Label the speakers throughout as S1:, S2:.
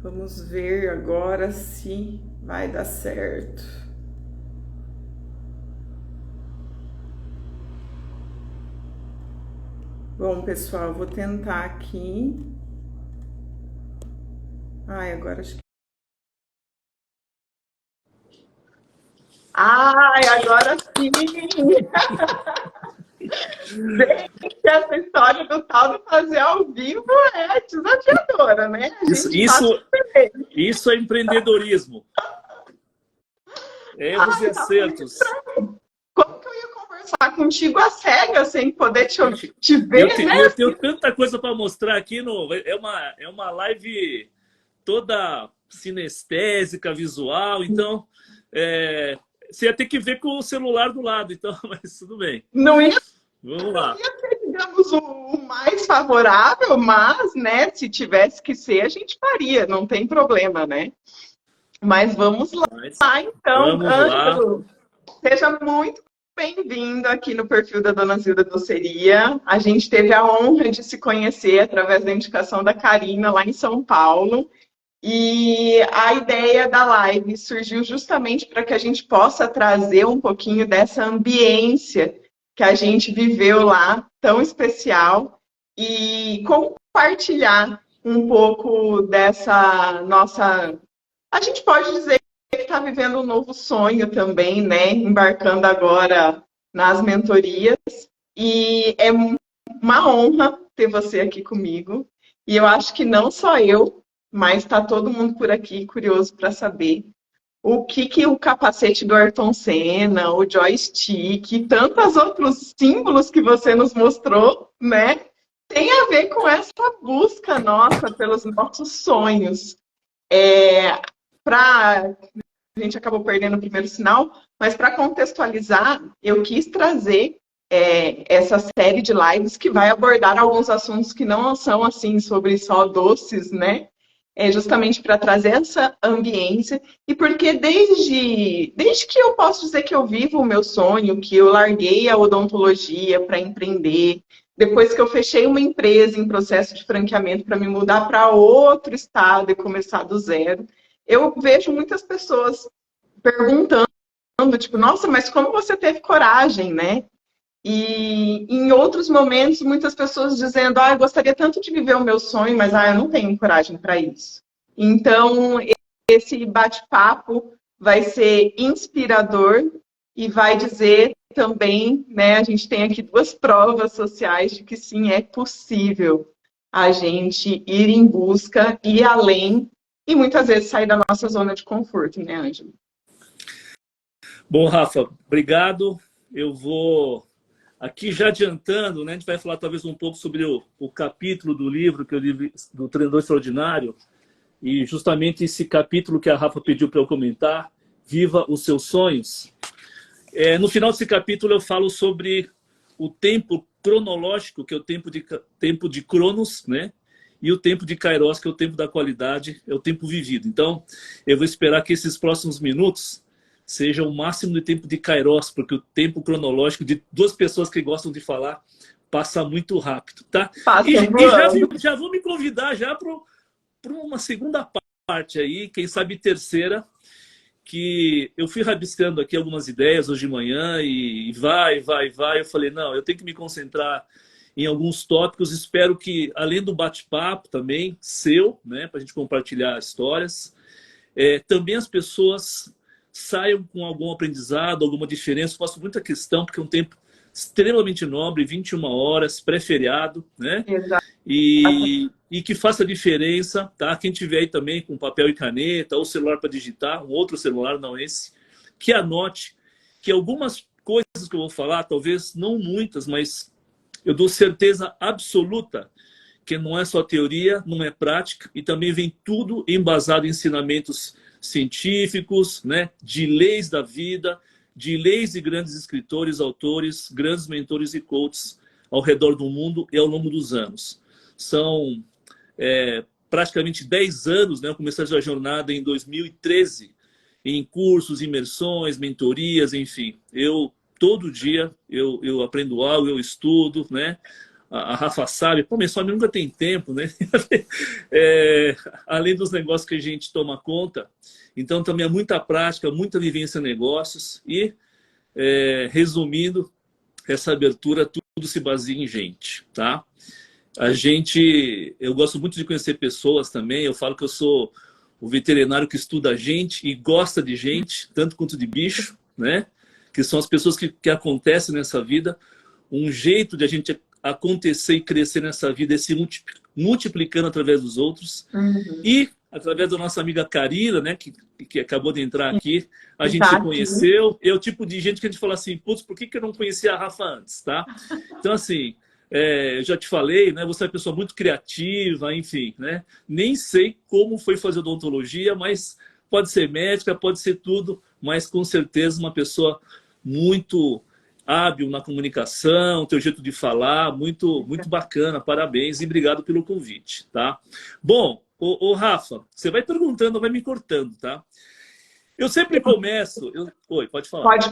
S1: Vamos ver agora se vai dar certo. Bom, pessoal, vou tentar aqui. Ai, agora acho que... Ai, agora sim! Gente, essa história do tal do fazer ao vivo é desafiadora, né? A
S2: Isso,
S1: gente passa
S2: isso,
S1: por ele.
S2: isso é empreendedorismo. Erros e
S1: Ai, tá muito
S2: acertos.
S1: estranho. Como que eu ia conversar contigo a cega sem poder
S2: Gente,
S1: te ver, né?
S2: eu tenho tanta coisa para mostrar aqui. É uma live toda sinestésica, visual. Então, você ia ter que ver com o celular do lado. Então, mas tudo bem.
S1: Não ia
S2: Vamos lá.
S1: ser, digamos, o mais favorável, mas, né, se tivesse que ser, a gente faria, não tem problema, né? Mas vamos
S2: Mas,
S1: lá, então,
S2: vamos lá.
S1: Ângelo, seja muito bem-vindo aqui no perfil da Dona Zilda Doceria. A gente teve a honra de se conhecer através da indicação da Karina lá em São Paulo. E a ideia da live surgiu justamente para que a gente possa trazer um pouquinho dessa ambiência que a gente viveu lá, tão especial, e compartilhar um pouco dessa nossa. A gente pode dizer que está vivendo um novo sonho também, né? Embarcando agora nas mentorias. E é uma honra ter você aqui comigo. E eu acho que não só eu, mas está todo mundo por aqui curioso para saber o que o capacete do Ayrton Senna, o joystick e tantos outros símbolos que você nos mostrou, né? Tem a ver com essa busca nossa pelos nossos sonhos. A gente acabou perdendo o primeiro sinal, mas para contextualizar, eu quis trazer essa série de lives que vai abordar alguns assuntos que não são assim sobre só doces, né? É justamente para trazer essa ambiência e porque desde que eu posso dizer que eu vivo o meu sonho, que eu larguei a odontologia para empreender, depois que eu fechei uma empresa em processo de franqueamento para me mudar para outro estado e começar do zero, eu vejo muitas pessoas perguntando, tipo, nossa, mas como você teve coragem, né? E em outros momentos, muitas pessoas dizendo, eu gostaria tanto de viver o meu sonho, mas eu não tenho coragem para isso. Então, esse bate-papo vai ser inspirador e vai dizer também, né, a gente tem aqui duas provas sociais de que sim, é possível a gente ir em busca, ir além e muitas vezes sair da nossa zona de conforto, né, Ângelo?
S2: Bom, Rafa, obrigado. Eu vou aqui já adiantando, né? A gente vai falar talvez um pouco sobre o capítulo do livro que eu li do Treinador Extraordinário e justamente esse capítulo que a Rafa pediu para eu comentar, Viva os Seus Sonhos. No final desse capítulo eu falo sobre o tempo cronológico, que é o tempo de Cronos, né? E o tempo de Kairos, que é o tempo da qualidade, é o tempo vivido. Então, eu vou esperar que esses próximos minutos seja o máximo de tempo de Kairos, porque o tempo cronológico de duas pessoas que gostam de falar passa muito rápido, tá?
S1: Passa
S2: E
S1: voando.
S2: já vou me convidar já para uma segunda parte aí, quem sabe terceira, que eu fui rabiscando aqui algumas ideias hoje de manhã e vai. Eu falei, não, eu tenho que me concentrar em alguns tópicos. Espero que, além do bate-papo também, seu, né, para a gente compartilhar histórias, também as pessoas saiam com algum aprendizado, alguma diferença. Eu faço muita questão, porque é um tempo extremamente nobre, 21 horas, pré-feriado, né?
S1: Exato.
S2: E que faça diferença, tá? Quem tiver aí também com papel e caneta, ou celular para digitar, um outro celular, não esse, que anote que algumas coisas que eu vou falar, talvez não muitas, mas eu dou certeza absoluta que não é só teoria, não é prática, e também vem tudo embasado em ensinamentos científicos, né, de leis da vida, de leis de grandes escritores, autores, grandes mentores e coaches ao redor do mundo e ao longo dos anos. São praticamente 10 anos, né? Eu comecei a jornada em 2013, em cursos, imersões, mentorias, enfim. Todo dia eu aprendo algo, eu estudo, né? a Rafa sabe, pô, minha nunca tem tempo, né? Além dos negócios que a gente toma conta, então também é muita prática, muita vivência em negócios e, resumindo, essa abertura, tudo se baseia em gente, tá? Eu gosto muito de conhecer pessoas também, eu falo que eu sou o veterinário que estuda gente e gosta de gente, tanto quanto de bicho, né? Que são as pessoas que acontecem nessa vida. Um jeito de a gente acontecer e crescer nessa vida é se multiplicando através dos outros.
S1: Uhum.
S2: E através da nossa amiga Karina, né, que acabou de entrar aqui, a gente se
S1: Exato.
S2: conheceu. É o tipo de gente que a gente fala assim, putz, por que eu não conhecia a Rafa antes, tá? Então, assim, eu já te falei, né, você é uma pessoa muito criativa, enfim, né? Nem sei como foi fazer odontologia, mas pode ser médica, pode ser tudo, mas com certeza uma pessoa muito hábil na comunicação, teu jeito de falar, muito, muito bacana, parabéns e obrigado pelo convite, tá? Bom, ô Rafa, você vai perguntando, vai me cortando, tá? Eu sempre começo... Oi, pode falar.
S1: Pode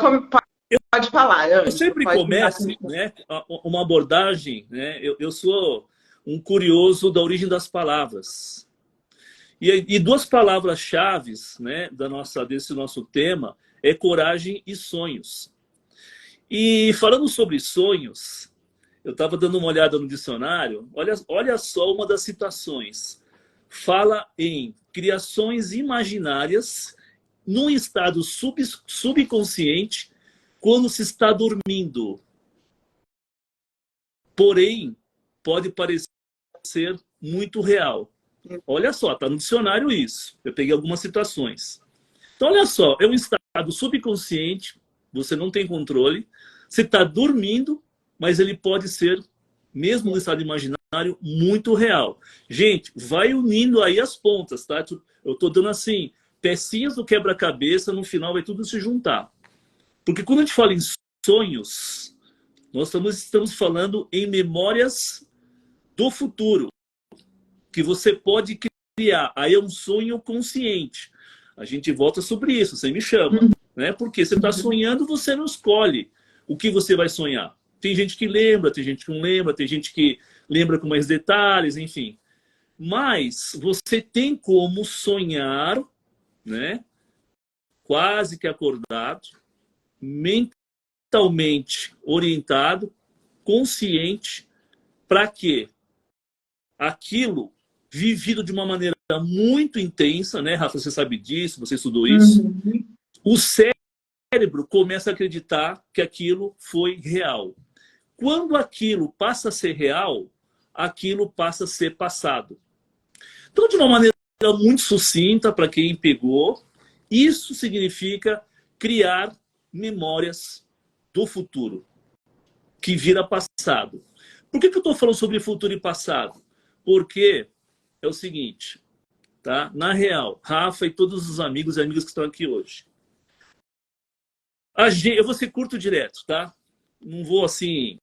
S1: falar.
S2: Eu sempre começo, né, uma abordagem, né? Eu sou um curioso da origem das palavras. E duas palavras-chave, né, desse nosso tema é coragem e sonhos. E falando sobre sonhos, eu estava dando uma olhada no dicionário, olha só uma das citações. Fala em criações imaginárias num estado subconsciente quando se está dormindo. Porém, pode parecer muito real. Olha só, está no dicionário isso. Eu peguei algumas citações. Então, olha só, é um estado subconsciente, você não tem controle, você está dormindo, mas ele pode ser, mesmo no estado imaginário, muito real. Gente, vai unindo aí as pontas, tá? Eu estou dando assim, pecinhas do quebra-cabeça, no final vai tudo se juntar. Porque quando a gente fala em sonhos, nós estamos falando em memórias do futuro, que você pode criar. Aí é um sonho consciente. A gente volta sobre isso, você me chama. Né? Porque você está sonhando, você não escolhe o que você vai sonhar. Tem gente que lembra, tem gente que não lembra, tem gente que lembra com mais detalhes, enfim. Mas você tem como sonhar, né? Quase que acordado, mentalmente orientado, consciente, para que aquilo vivido de uma maneira muito intensa, né, Rafa? Você sabe disso, você estudou isso. O cérebro começa a acreditar que aquilo foi real. Quando aquilo passa a ser real, aquilo passa a ser passado. Então, de uma maneira muito sucinta, para quem pegou, isso significa criar memórias do futuro, que vira passado. Por que eu estou falando sobre futuro e passado? Porque é o seguinte, tá? Na real, Rafa e todos os amigos e amigas que estão aqui hoje, eu vou ser curto direto, tá? Não vou assim,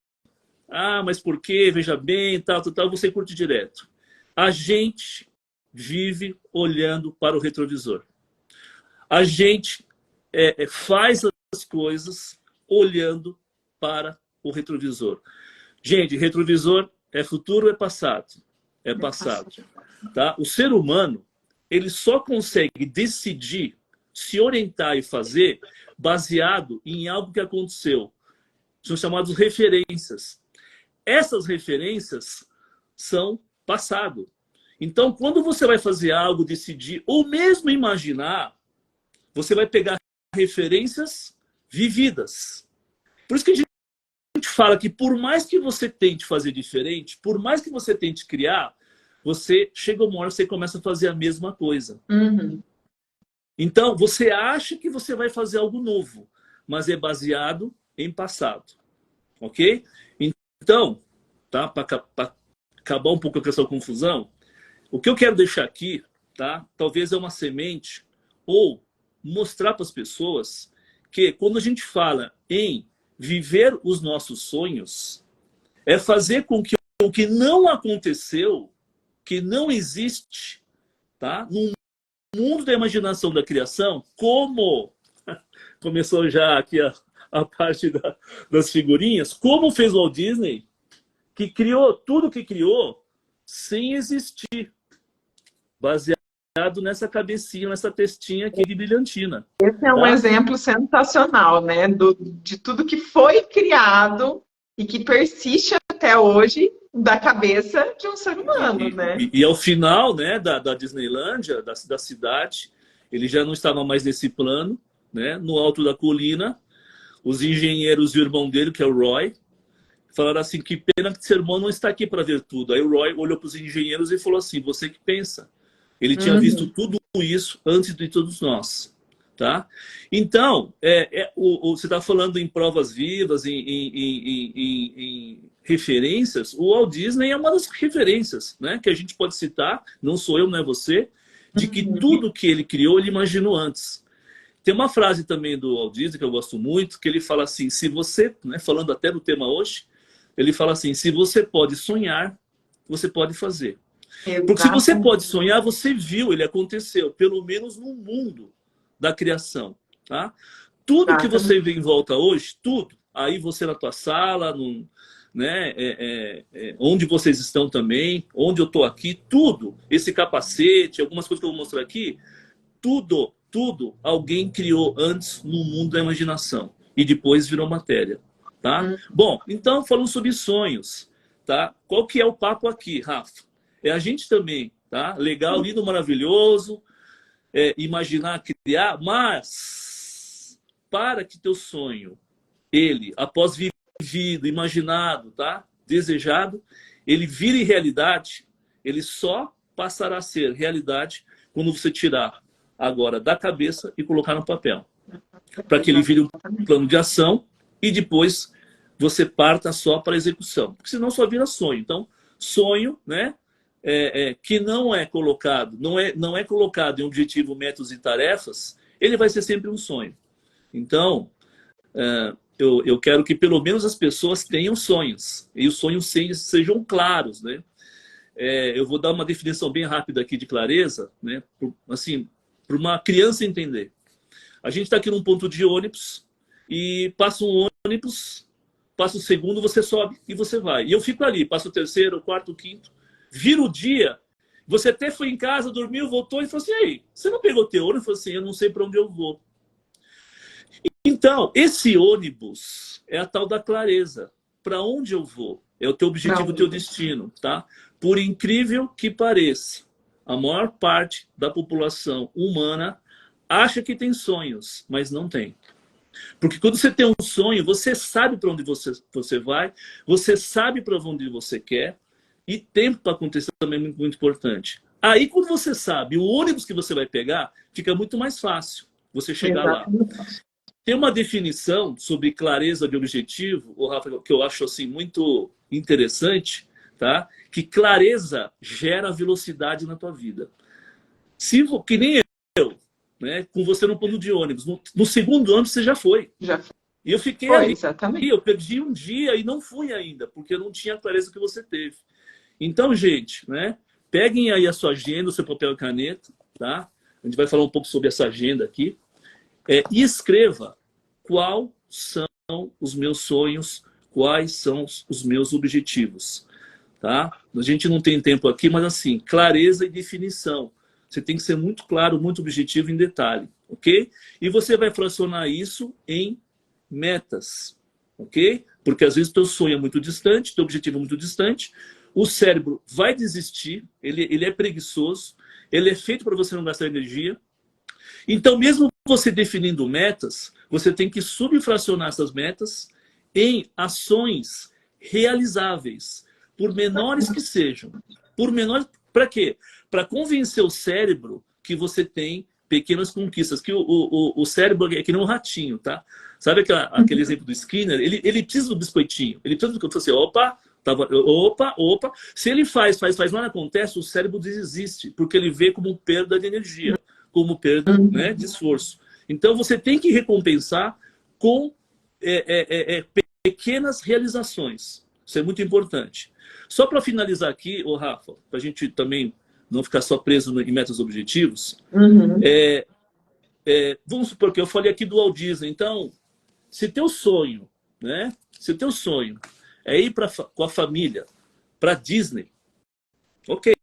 S2: mas por quê? Veja bem, tal, eu vou ser curto direto. A gente vive olhando para o retrovisor. A gente faz as coisas olhando para o retrovisor. Gente, retrovisor é futuro ou é passado? É passado. Tá? O ser humano, ele só consegue decidir, se orientar e fazer baseado em algo que aconteceu. São chamadas referências. Essas referências são passado. Então, quando você vai fazer algo, decidir, ou mesmo imaginar, você vai pegar referências vividas. Por isso que a gente fala que por mais que você tente fazer diferente, por mais que você tente criar, você chega uma hora que você começa a fazer a mesma coisa. Então, você acha que você vai fazer algo novo, mas é baseado em passado. Ok? Então, tá? Para acabar um pouco com essa confusão, o que eu quero deixar aqui, tá? Talvez é uma semente, ou mostrar para as pessoas que quando a gente fala em viver os nossos sonhos, é fazer com que o que não aconteceu, que não existe, tá? No mundo da imaginação da criação, como começou já aqui a parte das figurinhas, como fez o Walt Disney, que criou tudo que criou sem existir, baseado nessa cabecinha, nessa testinha aqui de brilhantina.
S1: Esse é um
S2: Tá?
S1: exemplo sensacional, né? De tudo que foi criado e que persiste até hoje da cabeça de um ser humano, né?
S2: E ao final, né, da Disneylândia, da cidade, ele já não estava mais nesse plano, né? No alto da colina, os engenheiros e o irmão dele, que é o Roy, falaram assim, que pena que seu irmão não está aqui para ver tudo. Aí o Roy olhou para os engenheiros e falou assim, você que pensa. Ele tinha visto tudo isso antes de todos nós. Tá? Então, você está falando em provas vivas, em referências. O Walt Disney é uma das referências, né, que a gente pode citar, não sou eu, não é você, de que tudo que ele criou, ele imaginou antes. Tem uma frase também do Walt Disney que eu gosto muito, que ele fala assim, se você, né, falando até do tema hoje, ele fala assim, se você pode sonhar, você pode fazer. Porque se você pode sonhar, você viu, ele aconteceu, pelo menos no mundo da criação. Tá? Tudo que você vê em volta hoje, tudo, aí você na tua sala, né, onde vocês estão também, onde eu estou aqui, tudo, esse capacete, algumas coisas que eu vou mostrar aqui, tudo alguém criou antes no mundo da imaginação e depois virou matéria. Tá? Bom, então falando sobre sonhos. Tá? Qual que é o papo aqui, Rafa? É a gente também, tá? Legal, lindo, maravilhoso, imaginar, criar, mas para que teu sonho, ele, após vivido, imaginado, tá? Desejado, ele vire realidade, ele só passará a ser realidade quando você tirar agora da cabeça e colocar no papel. Para que ele vire um plano de ação e depois você parta só para a execução. Porque senão só vira sonho. Então, sonho, né? Que não é colocado, não é colocado em objetivo, métodos e tarefas, ele vai ser sempre um sonho. Então, eu quero que pelo menos as pessoas tenham sonhos e os sonhos sejam claros, né? Eu vou dar uma definição bem rápida aqui de clareza, né? Assim, para uma criança entender. A gente está aqui num ponto de ônibus e passa um ônibus, passa o segundo, você sobe e você vai. E eu fico ali, passa o terceiro, o quarto, o quinto. Vira o dia, você até foi em casa, dormiu, voltou e falou assim, ei, você não pegou teu ônibus? Eu falei assim, eu não sei para onde eu vou. Então, esse ônibus é a tal da clareza. Para onde eu vou? É o teu objetivo, o teu destino. Tá? Por incrível que pareça, a maior parte da população humana acha que tem sonhos, mas não tem. Porque quando você tem um sonho, você sabe para onde você vai, você sabe para onde você quer, e tempo para acontecer também é muito, muito importante. Aí, quando você sabe o ônibus que você vai pegar, fica muito mais fácil você chegar lá. Tem uma definição sobre clareza de objetivo, Rafa, que eu acho assim, muito interessante, tá? Que clareza gera velocidade na tua vida. Que nem eu, né? Com você no ponto de ônibus. No segundo ônibus você já foi.
S1: Já foi.
S2: E eu fiquei ali.
S1: Exatamente.
S2: Eu perdi um dia e não fui ainda, porque eu não tinha a clareza que você teve. Então, gente, né? Peguem aí a sua agenda, o seu papel e caneta, tá? A gente vai falar um pouco sobre essa agenda aqui. E escreva quais são os meus sonhos, quais são os meus objetivos. Tá? A gente não tem tempo aqui, mas assim, clareza e definição. Você tem que ser muito claro, muito objetivo em detalhe. Ok? E você vai fracionar isso em metas. Ok? Porque às vezes teu sonho é muito distante, teu objetivo é muito distante, o cérebro vai desistir, ele é preguiçoso, ele é feito para você não gastar energia. Então, mesmo você definindo metas, você tem que subfracionar essas metas em ações realizáveis, por menores que sejam. Por menores, para quê? Para convencer o cérebro que você tem pequenas conquistas, que o cérebro é que nem um ratinho, tá? Sabe aquele exemplo do Skinner? Ele precisa do biscoitinho, ele precisa do que assim, opa, se ele faz, nada acontece, o cérebro desiste, porque ele vê como perda de energia, como perda, né, de esforço. Então você tem que recompensar com pequenas realizações. Isso é muito importante. Só para finalizar aqui, Rafa, para a gente também não ficar só preso em metas objetivos, vamos supor que eu falei aqui do Walt Disney. Então, se teu sonho, né? Se teu sonho é ir com a família para Disney. Ok.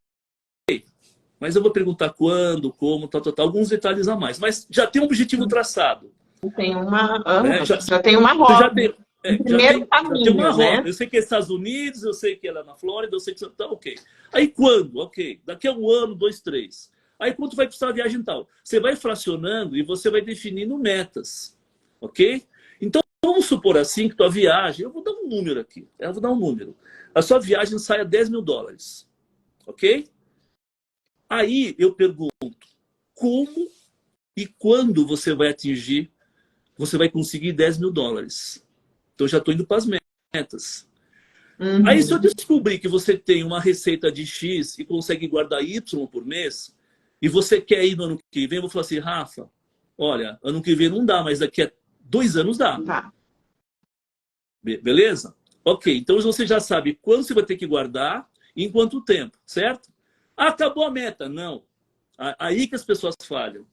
S2: Mas eu vou perguntar quando, como, tal, alguns detalhes a mais. Mas já tem um objetivo traçado.
S1: Tem uma,
S2: Né?
S1: já tem uma
S2: Você já
S1: rota.
S2: tem,
S1: Primeiro
S2: já tem uma
S1: caminho,
S2: rota.
S1: né?
S2: Eu sei que é Estados Unidos, eu sei que é lá na Flórida, eu sei que... Tá, ok. Aí quando? Ok. Daqui a 1 ano, 2, 3. Aí quanto vai custar a viagem tal? Você vai fracionando e você vai definindo metas. Ok? Então, vamos supor assim que tua viagem... Eu vou dar um número aqui. Eu vou dar um número. A sua viagem sai a $10.000. Ok? Aí eu pergunto, como e quando você vai atingir, você vai conseguir $10.000? Então já estou indo para as metas.
S1: Uhum.
S2: Aí se eu descobrir que você tem uma receita de X e consegue guardar Y por mês, e você quer ir no ano que vem, eu vou falar assim, Rafa, olha, ano que vem não dá, mas daqui a 2 anos dá.
S1: Tá.
S2: Beleza? Ok, então você já sabe quando você vai ter que guardar e em quanto tempo, certo? Ah, acabou a meta. Não. Aí que as pessoas falham.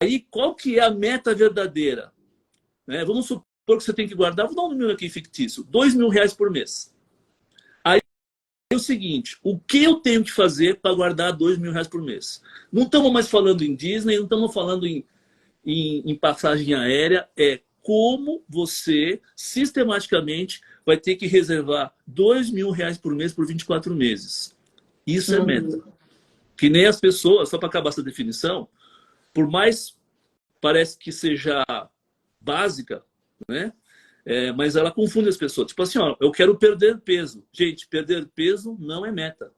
S2: Aí qual que é a meta verdadeira? Né? Vamos supor que você tem que guardar, vou dar um número aqui fictício, R$2.000 por mês. Aí é o seguinte, o que eu tenho que fazer para guardar R$2.000 por mês? Não estamos mais falando em Disney, não estamos falando em passagem aérea, é como você sistematicamente vai ter que reservar R$2.000 por mês por 24 meses. Isso é meta. Que nem as pessoas, só para acabar essa definição, por mais parece que seja básica, né? Mas ela confunde as pessoas. Tipo assim, ó, eu quero perder peso. Gente, perder peso não é meta.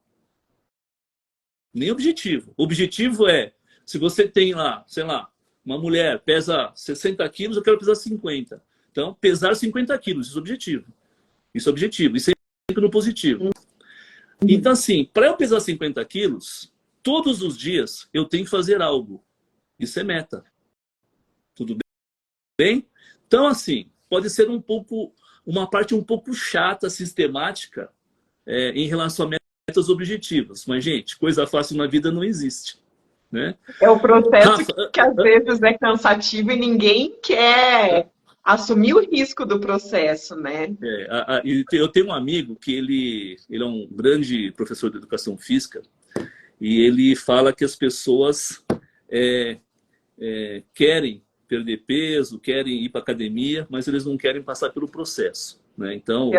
S2: Nem objetivo. O objetivo é, se você tem lá, sei lá, uma mulher pesa 60 quilos, eu quero pesar 50. Então, pesar 50 quilos, isso é objetivo. Isso é objetivo. Isso é sempre no positivo. Então, assim, para eu pesar 50 quilos, todos os dias eu tenho que fazer algo. Isso é meta. Tudo bem? Então, assim, pode ser uma parte um pouco chata, sistemática, em relação a metas objetivas. Mas, gente, coisa fácil na vida não existe. Né?
S1: É o processo
S2: Rafa,
S1: que às vezes é cansativo e ninguém quer assumir o risco do processo, né?
S2: Eu tenho um amigo que ele é um grande professor de educação física e ele fala que as pessoas querem perder peso, querem ir para academia, mas eles não querem passar pelo processo. Né? Então,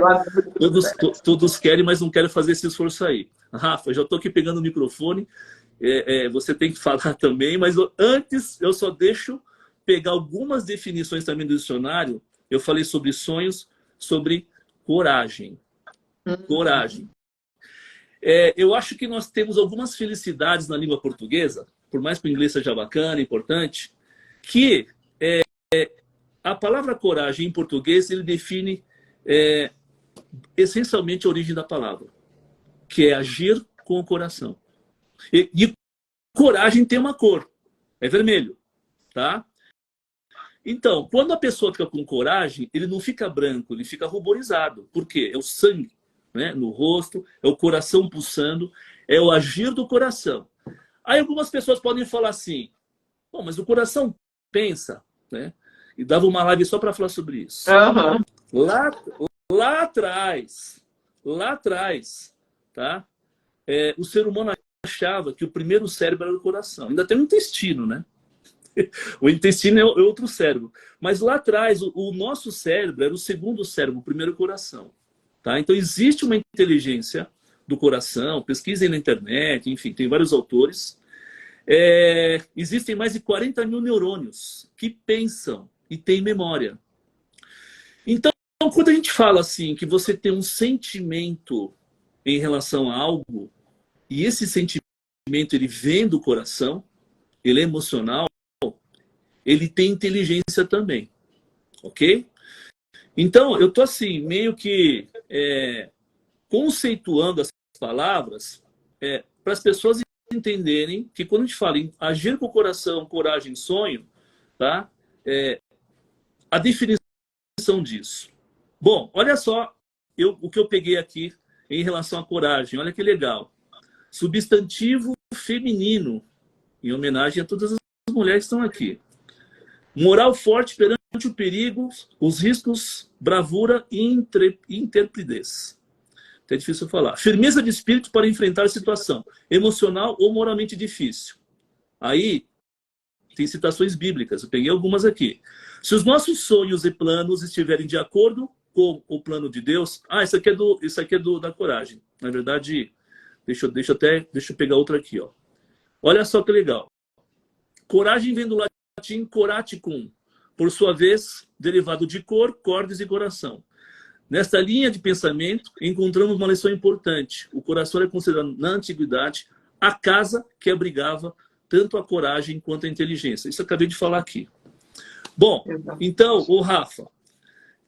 S2: todos querem, mas não querem fazer esse esforço aí. Rafa, eu já estou aqui pegando o microfone, você tem que falar também, mas antes eu só deixo pegar algumas definições também do dicionário. Eu falei sobre sonhos, sobre coragem. Coragem. Eu acho que nós temos algumas felicidades na língua portuguesa, por mais que o inglês seja bacana, importante, que a palavra coragem em português ele define essencialmente a origem da palavra, que é agir com o coração. E coragem tem uma cor, é vermelho, tá? Então, quando a pessoa fica com coragem, ele não fica branco, ele fica ruborizado. Por quê? É o sangue, né, no rosto, é o coração pulsando, é o agir do coração. Aí algumas pessoas podem falar assim, bom, mas o coração pensa, né? E dava uma live só para falar sobre isso.
S1: Uhum.
S2: Lá atrás, tá? O ser humano achava que o primeiro cérebro era o coração. Ainda tem o intestino, né? O intestino é outro cérebro. Mas lá atrás, o nosso cérebro era o segundo cérebro, o primeiro coração. Tá? Então, existe uma inteligência do coração, pesquisem na internet, enfim, tem vários autores. Existem mais de 40 mil neurônios que pensam e têm memória. Então, quando a gente fala assim, que você tem um sentimento em relação a algo, e esse sentimento ele vem do coração, ele é emocional, ele tem inteligência também, ok? Então, eu estou assim, meio que conceituando as palavras para as pessoas entenderem que quando a gente fala em agir com o coração, coragem, sonho, tá? A definição disso. Bom, olha só o que eu peguei aqui em relação à coragem, olha que legal. Substantivo feminino, em homenagem a todas as mulheres que estão aqui. Moral forte perante o perigo, os riscos, bravura e intrepidez. É difícil falar. Firmeza de espírito para enfrentar a situação emocional ou moralmente difícil. Aí, tem citações bíblicas, eu peguei algumas aqui. Se os nossos sonhos e planos estiverem de acordo com o plano de Deus... isso aqui é da coragem. Na verdade, deixa eu pegar outra aqui. Ó. Olha só que legal. Coragem vem do latim coraticum, por sua vez, derivado de cor, cordes e coração. Nesta linha de pensamento, encontramos uma lição importante. O coração é considerado, na antiguidade, a casa que abrigava tanto a coragem quanto a inteligência. Isso eu acabei de falar aqui. Bom, então, Rafa,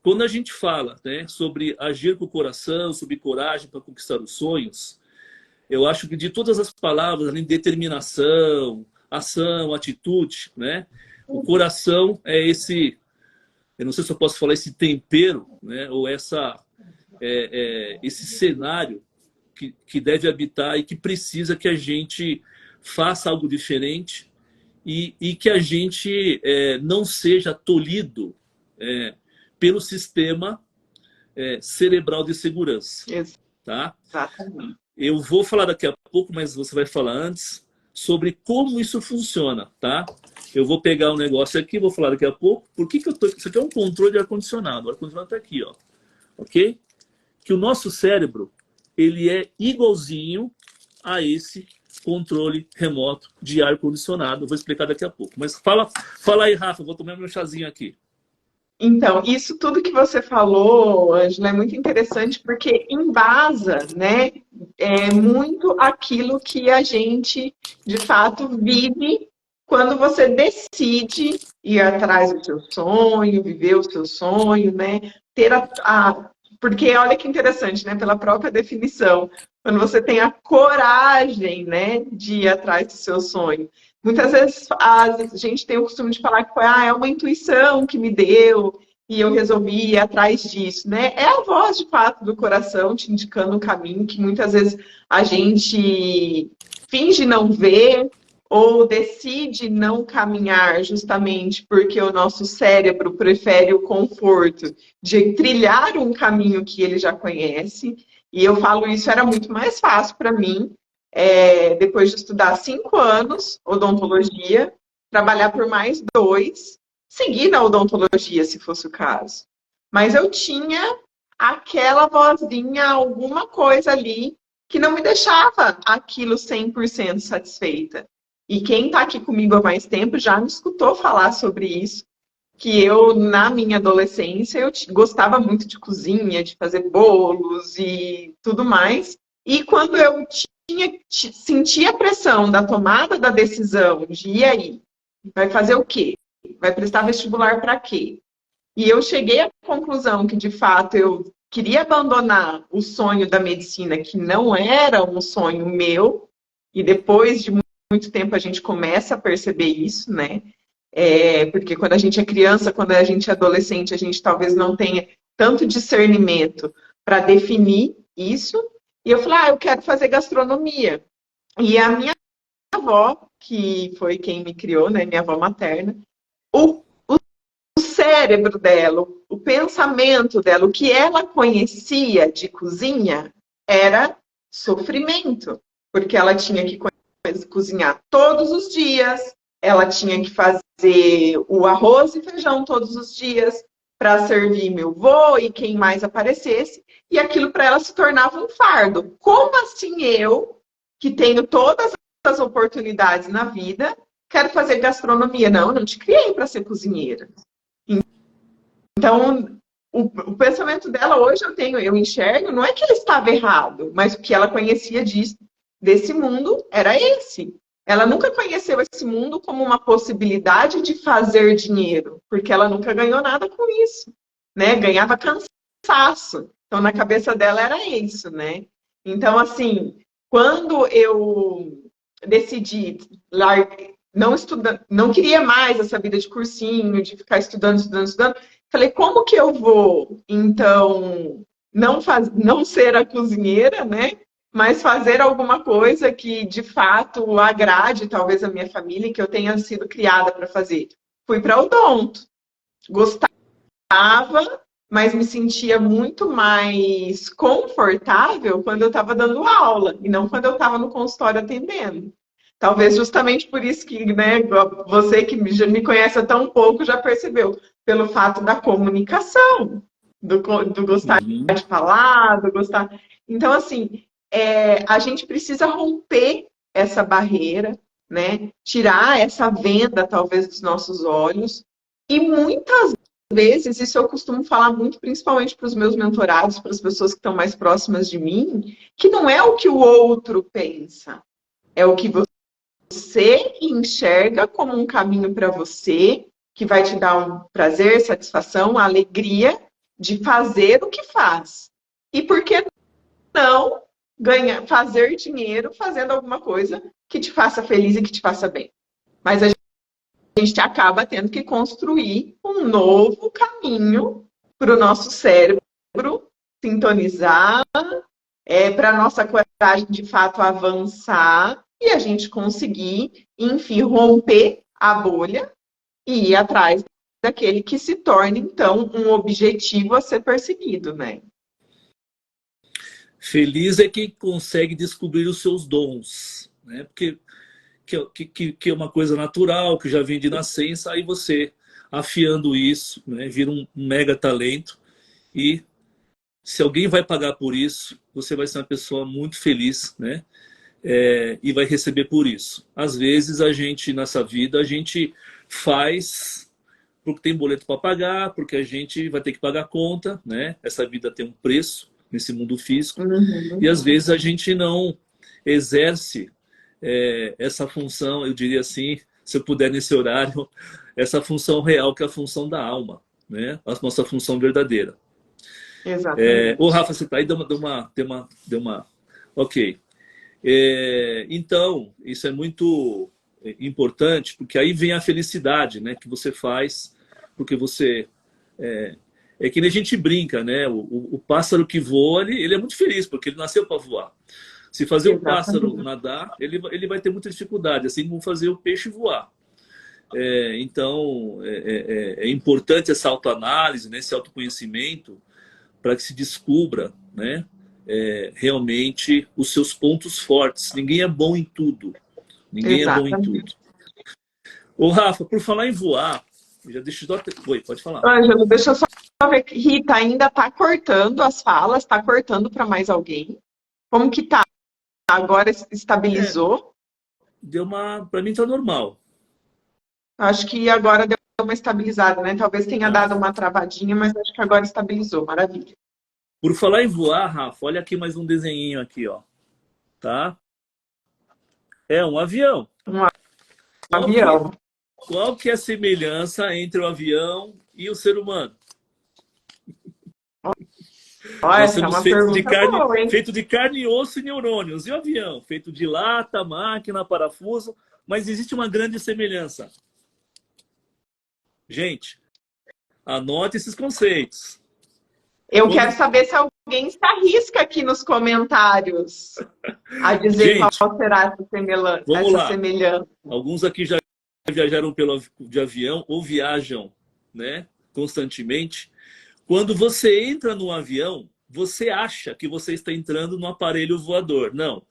S2: quando a gente fala, né, sobre agir com o coração, sobre coragem para conquistar os sonhos, eu acho que de todas as palavras, além de determinação, ação, atitude, né, o coração é esse... Eu não sei se eu posso falar esse tempero, né? Ou esse cenário que deve habitar e que precisa que a gente faça algo diferente e que a gente não seja tolhido pelo sistema cerebral de segurança. Tá?
S1: Exatamente.
S2: Eu vou falar daqui a pouco, mas você vai falar antes, sobre como isso funciona, tá? Eu vou pegar um negócio aqui, vou falar daqui a pouco. Por que eu tô... Isso aqui é um controle de ar-condicionado. O ar-condicionado está aqui, ó. Ok? Que o nosso cérebro, ele é igualzinho a esse controle remoto de ar-condicionado. Vou explicar daqui a pouco. Mas fala aí, Rafa. Vou tomar meu chazinho aqui.
S1: Então, isso tudo que você falou, Ângela, é muito interessante porque embasa, né, muito aquilo que a gente, de fato, vive quando você decide ir atrás do seu sonho, viver o seu sonho, né? Porque olha que interessante, né? Pela própria definição, quando você tem a coragem, né, de ir atrás do seu sonho. Muitas vezes a gente tem o costume de falar que é uma intuição que me deu e eu resolvi ir atrás disso, né? É a voz, de fato, do coração te indicando um caminho que muitas vezes a gente finge não ver, ou decide não caminhar justamente porque o nosso cérebro prefere o conforto de trilhar um caminho que ele já conhece. E eu falo isso, era muito mais fácil para mim, depois de estudar 5 anos odontologia, trabalhar por mais 2, seguir na odontologia, se fosse o caso. Mas eu tinha aquela vozinha, alguma coisa ali, que não me deixava aquilo 100% satisfeita. E quem está aqui comigo há mais tempo já me escutou falar sobre isso, que eu, na minha adolescência, eu gostava muito de cozinha, de fazer bolos e tudo mais. E quando eu sentia a pressão da tomada da decisão de e aí, vai fazer o quê? Vai prestar vestibular para quê? E eu cheguei à conclusão que, de fato, eu queria abandonar o sonho da medicina, que não era um sonho meu, e depois de muito tempo a gente começa a perceber isso, né? Porque quando a gente é criança, quando a gente é adolescente, a gente talvez não tenha tanto discernimento para definir isso. E eu falei, eu quero fazer gastronomia. E a minha avó, que foi quem me criou, né? Minha avó materna, o cérebro dela, o pensamento dela, o que ela conhecia de cozinha era sofrimento. Porque ela tinha que cozinhar todos os dias, ela tinha que fazer o arroz e feijão todos os dias para servir meu avô e quem mais aparecesse, e aquilo para ela se tornava um fardo. Como assim eu, que tenho todas as oportunidades na vida, quero fazer gastronomia? Não, eu não te criei para ser cozinheira. Então, o pensamento dela hoje eu enxergo, não é que ele estava errado, mas o que ela conhecia desse mundo era esse. Ela nunca conheceu esse mundo como uma possibilidade de fazer dinheiro, porque ela nunca ganhou nada com isso, né? Ganhava cansaço. Então, na cabeça dela era isso, né? Então, assim, quando eu decidi não queria mais essa vida de cursinho, de ficar estudando, falei, como que eu vou, então, não ser a cozinheira, né? Mas fazer alguma coisa que, de fato, agrade talvez a minha família, que eu tenha sido criada para fazer. Fui para odonto. gostava, mas me sentia muito mais confortável quando eu estava dando aula e não quando eu estava no consultório atendendo. Talvez justamente por isso que, né, você que já me conhece há tão pouco já percebeu, pelo fato da comunicação, do gostar
S2: Uhum.
S1: de falar, do gostar. Então, assim, a gente precisa romper essa barreira, né? Tirar essa venda, talvez, dos nossos olhos. E muitas vezes, isso eu costumo falar muito, principalmente para os meus mentorados, para as pessoas que estão mais próximas de mim, que não é o que o outro pensa, é o que você enxerga como um caminho para você, que vai te dar um prazer, satisfação, alegria de fazer o que faz. E por que não fazer dinheiro fazendo alguma coisa que te faça feliz e que te faça bem? Mas a gente acaba tendo que construir um novo caminho para o nosso cérebro sintonizar, para a nossa coragem de fato avançar e a gente conseguir, enfim, romper a bolha e ir atrás daquele que se torna, então, um objetivo a ser perseguido, né?
S2: Feliz é quem consegue descobrir os seus dons, né? Porque que é uma coisa natural, que já vem de nascença, aí você afiando isso, né, vira um mega talento e se alguém vai pagar por isso, você vai ser uma pessoa muito feliz, né? E vai receber por isso. Às vezes a gente, nessa vida, a gente faz porque tem boleto para pagar, porque a gente vai ter que pagar a conta, né? Essa vida tem um preço nesse mundo físico. E
S1: Uhum.
S2: às vezes a gente não exerce essa função, eu diria assim, se eu puder nesse horário, essa função real que é a função da alma, né? A nossa função verdadeira. Ô,
S1: Exatamente.
S2: Rafa, você tá aí, deu uma. Ok. Então, isso é muito importante, porque aí vem a felicidade, né? Que você faz, porque você. É que nem a gente brinca, né? O pássaro que voa, ele é muito feliz, porque ele nasceu para voar. Se fazer o pássaro
S1: Exatamente.
S2: nadar, ele vai ter muita dificuldade, assim como fazer o peixe voar. Então, é importante essa autoanálise, né? Esse autoconhecimento, para que se descubra, né? Realmente os seus pontos fortes. Ninguém é bom em tudo. Ninguém é bom em tudo.
S1: Exatamente.
S2: Ô, Rafa, por falar em voar, já deixa eu... Oi, pode falar.
S1: Ângelo, deixa eu só ver que Rita ainda está cortando as falas, está cortando para mais alguém. Como que tá? Agora
S2: É,
S1: estabilizou?
S2: deu uma... Para mim tá normal,
S1: Acho que agora deu uma estabilizada, né? Talvez tenha
S2: tá?
S1: dado uma travadinha, mas acho que agora estabilizou. Maravilha.
S2: Por falar em voar, Rafa, olha aqui mais um desenhinho aqui, ó. Tá? É um avião.
S1: Um
S2: Qual que,
S1: avião.
S2: qual que é a semelhança entre o avião e o ser humano?
S1: Ó,
S2: Nós
S1: essa é
S2: somos
S1: uma pergunta boa, hein?
S2: feito de carne, osso e neurônios. E o avião? Feito de lata, máquina, parafuso. Mas existe uma grande semelhança. Gente, anote esses conceitos.
S1: Eu quero
S2: Quando...
S1: saber se alguém se arrisca aqui nos comentários a dizer qual
S2: Gente,
S1: será
S2: vamos
S1: essa
S2: lá.
S1: semelhança.
S2: Alguns aqui já viajaram de avião ou viajam, né, constantemente. Quando você entra no avião, você acha que você está entrando no aparelho voador. Não.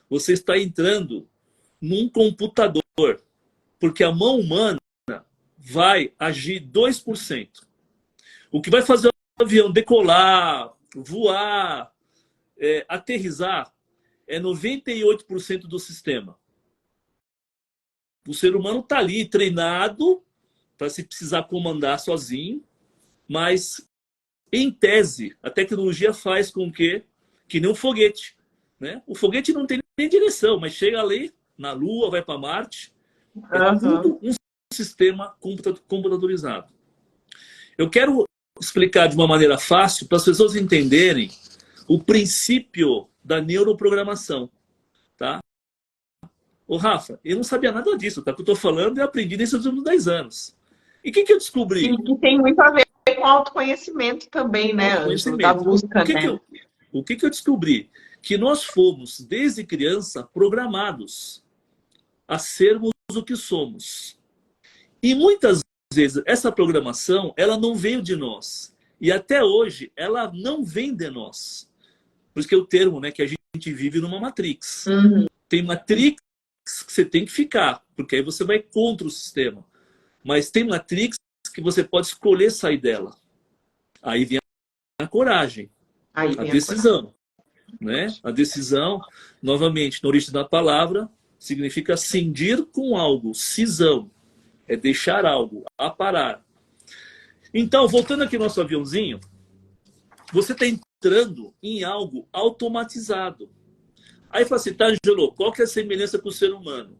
S2: Você está entrando num computador, porque a mão humana vai agir 2%. O que vai fazer o avião decolar, voar, aterrissar, é 98% do sistema. O ser humano está ali treinado para se precisar comandar sozinho, mas em tese a tecnologia faz com que nem um foguete, né? O foguete não tem nem direção, mas chega ali na Lua, vai para Marte, é
S1: Uhum.
S2: tudo um sistema computadorizado. Eu quero explicar de uma maneira fácil para as pessoas entenderem o princípio da neuroprogramação, tá? Ô, Rafa, eu não sabia nada disso, tá? O que eu tô falando eu aprendi nesses últimos 10 anos. E o que eu
S1: E
S2: descobri?
S1: que tem muito a ver com autoconhecimento também, né, Ângelo? Da
S2: Autoconhecimento.
S1: busca, né?
S2: O que eu descobri? Que nós fomos, desde criança, programados a sermos o que somos. E muitas vezes, essa programação, ela não veio de nós. E até hoje, ela não vem de nós. Por isso que é o termo, né, que a gente vive numa matrix.
S1: Uhum.
S2: Tem matrix que você tem que ficar, porque aí você vai contra o sistema. Mas tem matrix que você pode escolher sair dela. Aí vem a coragem,
S1: Aí
S2: a
S1: vem
S2: decisão. Né? A decisão, novamente, na origem da palavra, significa cindir com algo, cisão. É deixar algo, aparar. Então, voltando aqui no nosso aviãozinho, você está entrando em algo automatizado. Aí fala assim, tá, Angelo, qual que é a semelhança com o ser humano?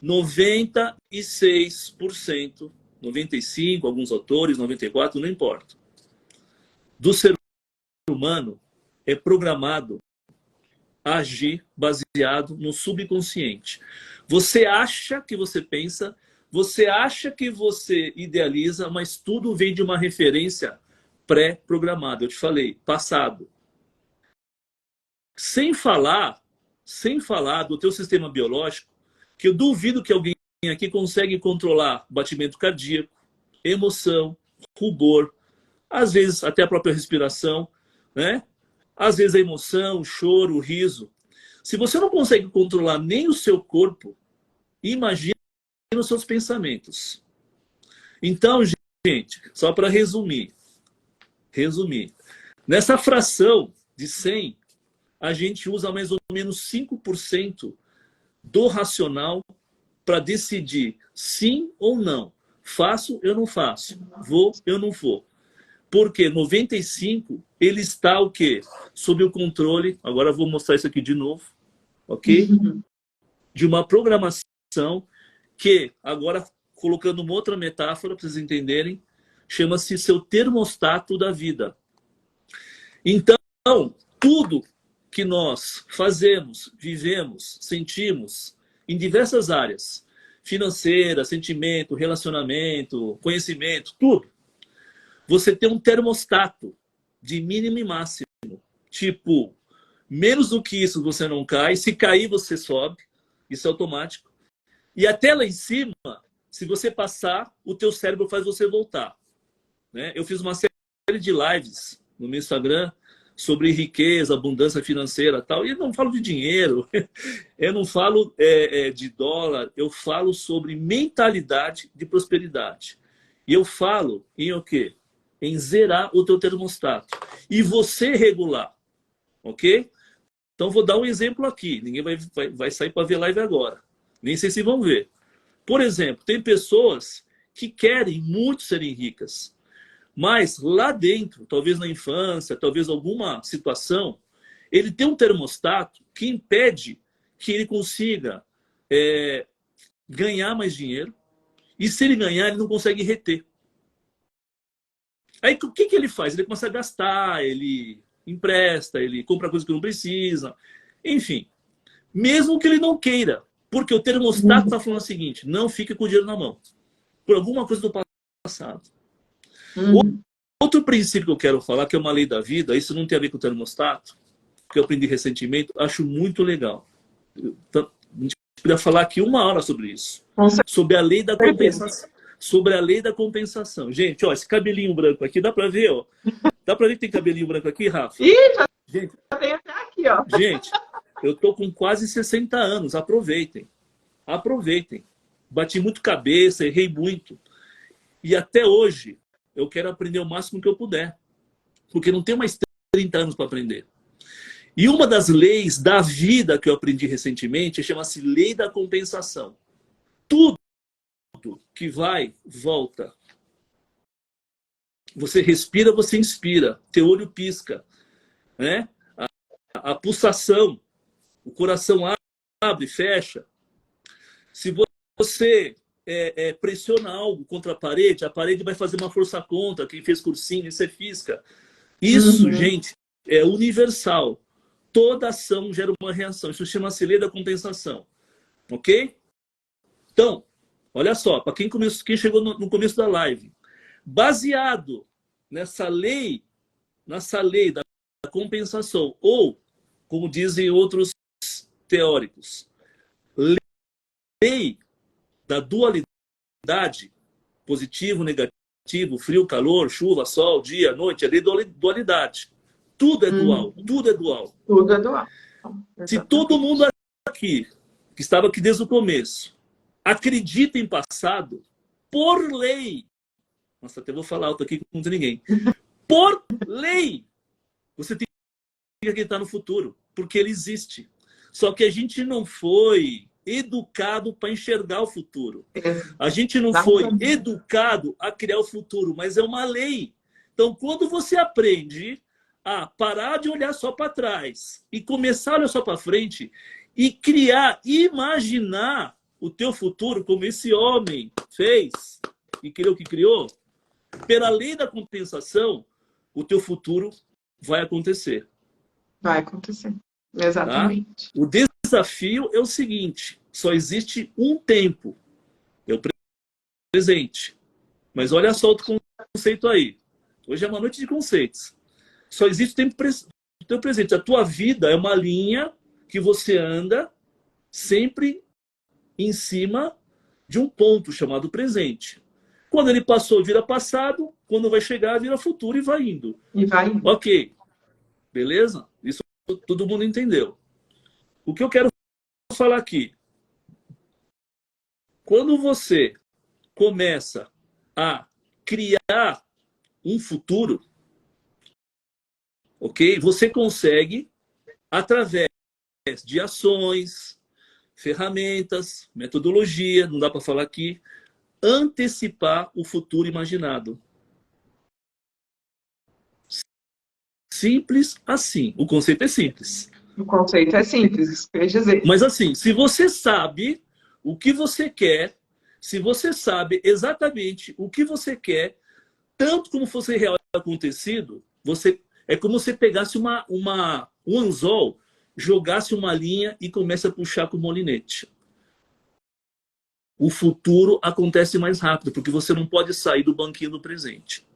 S2: 96%, 95%, alguns autores, 94%, não importa. Do ser humano é programado a agir baseado no subconsciente. Você acha que você pensa, você acha que você idealiza, mas tudo vem de uma referência pré-programada. Eu te falei, passado. Sem falar do teu sistema biológico, que eu duvido que alguém aqui consegue controlar batimento cardíaco, emoção, rubor, às vezes até a própria respiração, né? Às vezes a emoção, o choro, o riso. Se você não consegue controlar nem o seu corpo, imagine os seus pensamentos. Então, gente, só para resumir. Nessa fração de 100, a gente usa mais ou menos 5% do racional para decidir sim ou não. Faço, eu não faço. Vou, eu não vou. Porque 95, ele está o quê? Sob o controle, agora eu vou mostrar isso aqui de novo, ok? De uma programação que, agora colocando uma outra metáfora para vocês entenderem, chama-se seu termostato da vida. Então, tudo que nós fazemos, vivemos, sentimos, em diversas áreas, financeira, sentimento, relacionamento, conhecimento, tudo, você tem um termostato de mínimo e máximo. Tipo, menos do que isso você não cai. Se cair, você sobe. Isso é automático. E até lá em cima, se você passar, o teu cérebro faz você voltar. Né? Eu fiz uma série de lives no meu Instagram sobre riqueza, abundância financeira e tal. E eu não falo de dinheiro, eu não falo de dólar, eu falo sobre mentalidade de prosperidade. E eu falo em o quê? Em zerar o teu termostato. E você regular. Ok? Então, vou dar um exemplo aqui. Ninguém vai sair para ver live agora. Nem sei se vão ver. Por exemplo, tem pessoas que querem muito serem ricas. Mas lá dentro, talvez na infância, talvez alguma situação, ele tem um termostato que impede que ele consiga ganhar mais dinheiro. E se ele ganhar, ele não consegue reter. Aí o que ele faz? Ele começa a gastar, ele empresta, ele compra coisa que não precisa. Enfim, mesmo que ele não queira. Porque o termostato está falando o seguinte, não fique com o dinheiro na mão. Por alguma coisa do passado. Outro princípio que eu quero falar, que é uma lei da vida, isso não tem a ver com o termostato, que eu aprendi recentemente, acho muito legal. Então, a gente poderia falar aqui 1 hora sobre isso. Sobre a lei da compensação. Sobre a lei da compensação. Gente, ó, esse cabelinho branco aqui, dá pra ver, ó? Dá pra ver que tem cabelinho branco aqui, Rafa?
S1: Ih,
S2: gente,
S1: já tem até aqui, ó.
S2: Gente, eu tô com quase 60 anos, aproveitem. Aproveitem. Bati muito cabeça, errei muito. E até hoje, eu quero aprender o máximo que eu puder. Porque não tenho mais 30 anos para aprender. E uma das leis da vida que eu aprendi recentemente chama-se lei da compensação. Tudo que vai, volta. Você respira, você inspira. Teu olho pisca. Né? A pulsação. O coração abre, fecha. Se você pressiona algo contra a parede vai fazer uma força contra. Quem fez cursinho, isso é física. Isso, gente, é universal. Toda ação gera uma reação. Isso chama-se lei da compensação. Ok? Então, olha só, para quem chegou no começo da live, baseado nessa lei da compensação, ou, como dizem outros teóricos, lei da dualidade, positivo, negativo, frio, calor, chuva, sol, dia, noite, ali é dualidade. Tudo é dual, tudo é dual.
S1: Tudo é dual.
S2: Se todo mundo aqui, que estava aqui desde o começo, acredita em passado, por lei, nossa, até vou falar alto aqui que não tem ninguém, por lei, você tem que acreditar no futuro, porque ele existe. Só que a gente não foi educado para enxergar o futuro. A gente não foi educado a criar o futuro, mas é uma lei. Então, quando você aprende a parar de olhar só para trás e começar a olhar só para frente e criar, imaginar o teu futuro como esse homem fez e criou o que criou, pela lei da compensação, o teu futuro vai acontecer.
S1: Vai acontecer. Exatamente.
S2: Tá? O desafio é o seguinte, só existe um tempo, é o presente. Mas olha só o conceito aí. Hoje é uma noite de conceitos. Só existe o teu presente. A tua vida é uma linha que você anda sempre em cima de um ponto chamado presente. Quando ele passou, vira passado. Quando vai chegar, vira futuro e vai indo.
S1: E vai indo.
S2: Ok. Beleza? Isso todo mundo entendeu. O que eu quero falar aqui. Quando você começa a criar um futuro, ok? Você consegue, através de ações, ferramentas, metodologia, não dá para falar aqui, antecipar o futuro imaginado. Simples assim. O conceito é simples.
S1: O conceito é simples, isso quer dizer.
S2: Mas assim, se você sabe o que você quer, se você sabe exatamente o que você quer, tanto como fosse real acontecido, é como se você pegasse um anzol, jogasse uma linha e comece a puxar com o molinete. O futuro acontece mais rápido, porque você não pode sair do banquinho do presente.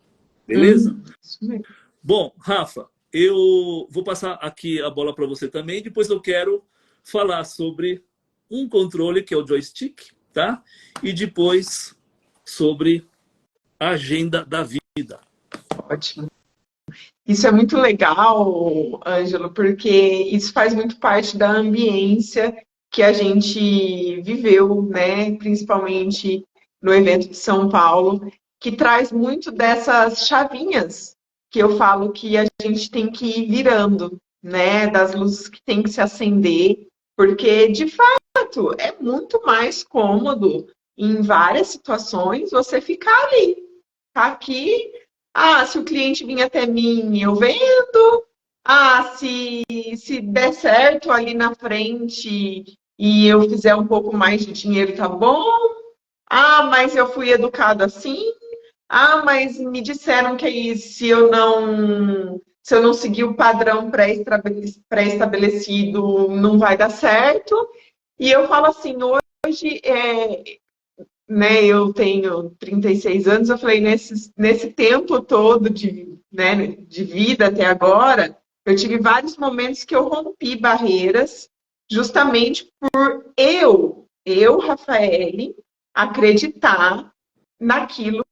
S2: Beleza?
S1: Isso mesmo.
S2: Bom, Rafa, eu vou passar aqui a bola para você também. Depois eu quero falar sobre um controle, que é o joystick, tá? E depois sobre a agenda da vida.
S1: Ótimo. Isso é muito legal, Ângelo, porque isso faz muito parte da ambiência que a gente viveu, né? Principalmente no evento de São Paulo, que traz muito dessas chavinhas que eu falo que a gente tem que ir virando, né? Das luzes que tem que se acender, porque, de fato, é muito mais cômodo, em várias situações, você ficar ali, tá aqui. Se o cliente vir até mim, eu vendo. Se der certo ali na frente e eu fizer um pouco mais de dinheiro, tá bom. Mas eu fui educado assim. Mas me disseram que se eu não seguir o padrão pré-estabelecido, não vai dar certo. E eu falo assim, hoje, né, eu tenho 36 anos, eu falei, nesse tempo todo de vida até agora, eu tive vários momentos que eu rompi barreiras, justamente por eu, Rafaele, acreditar naquilo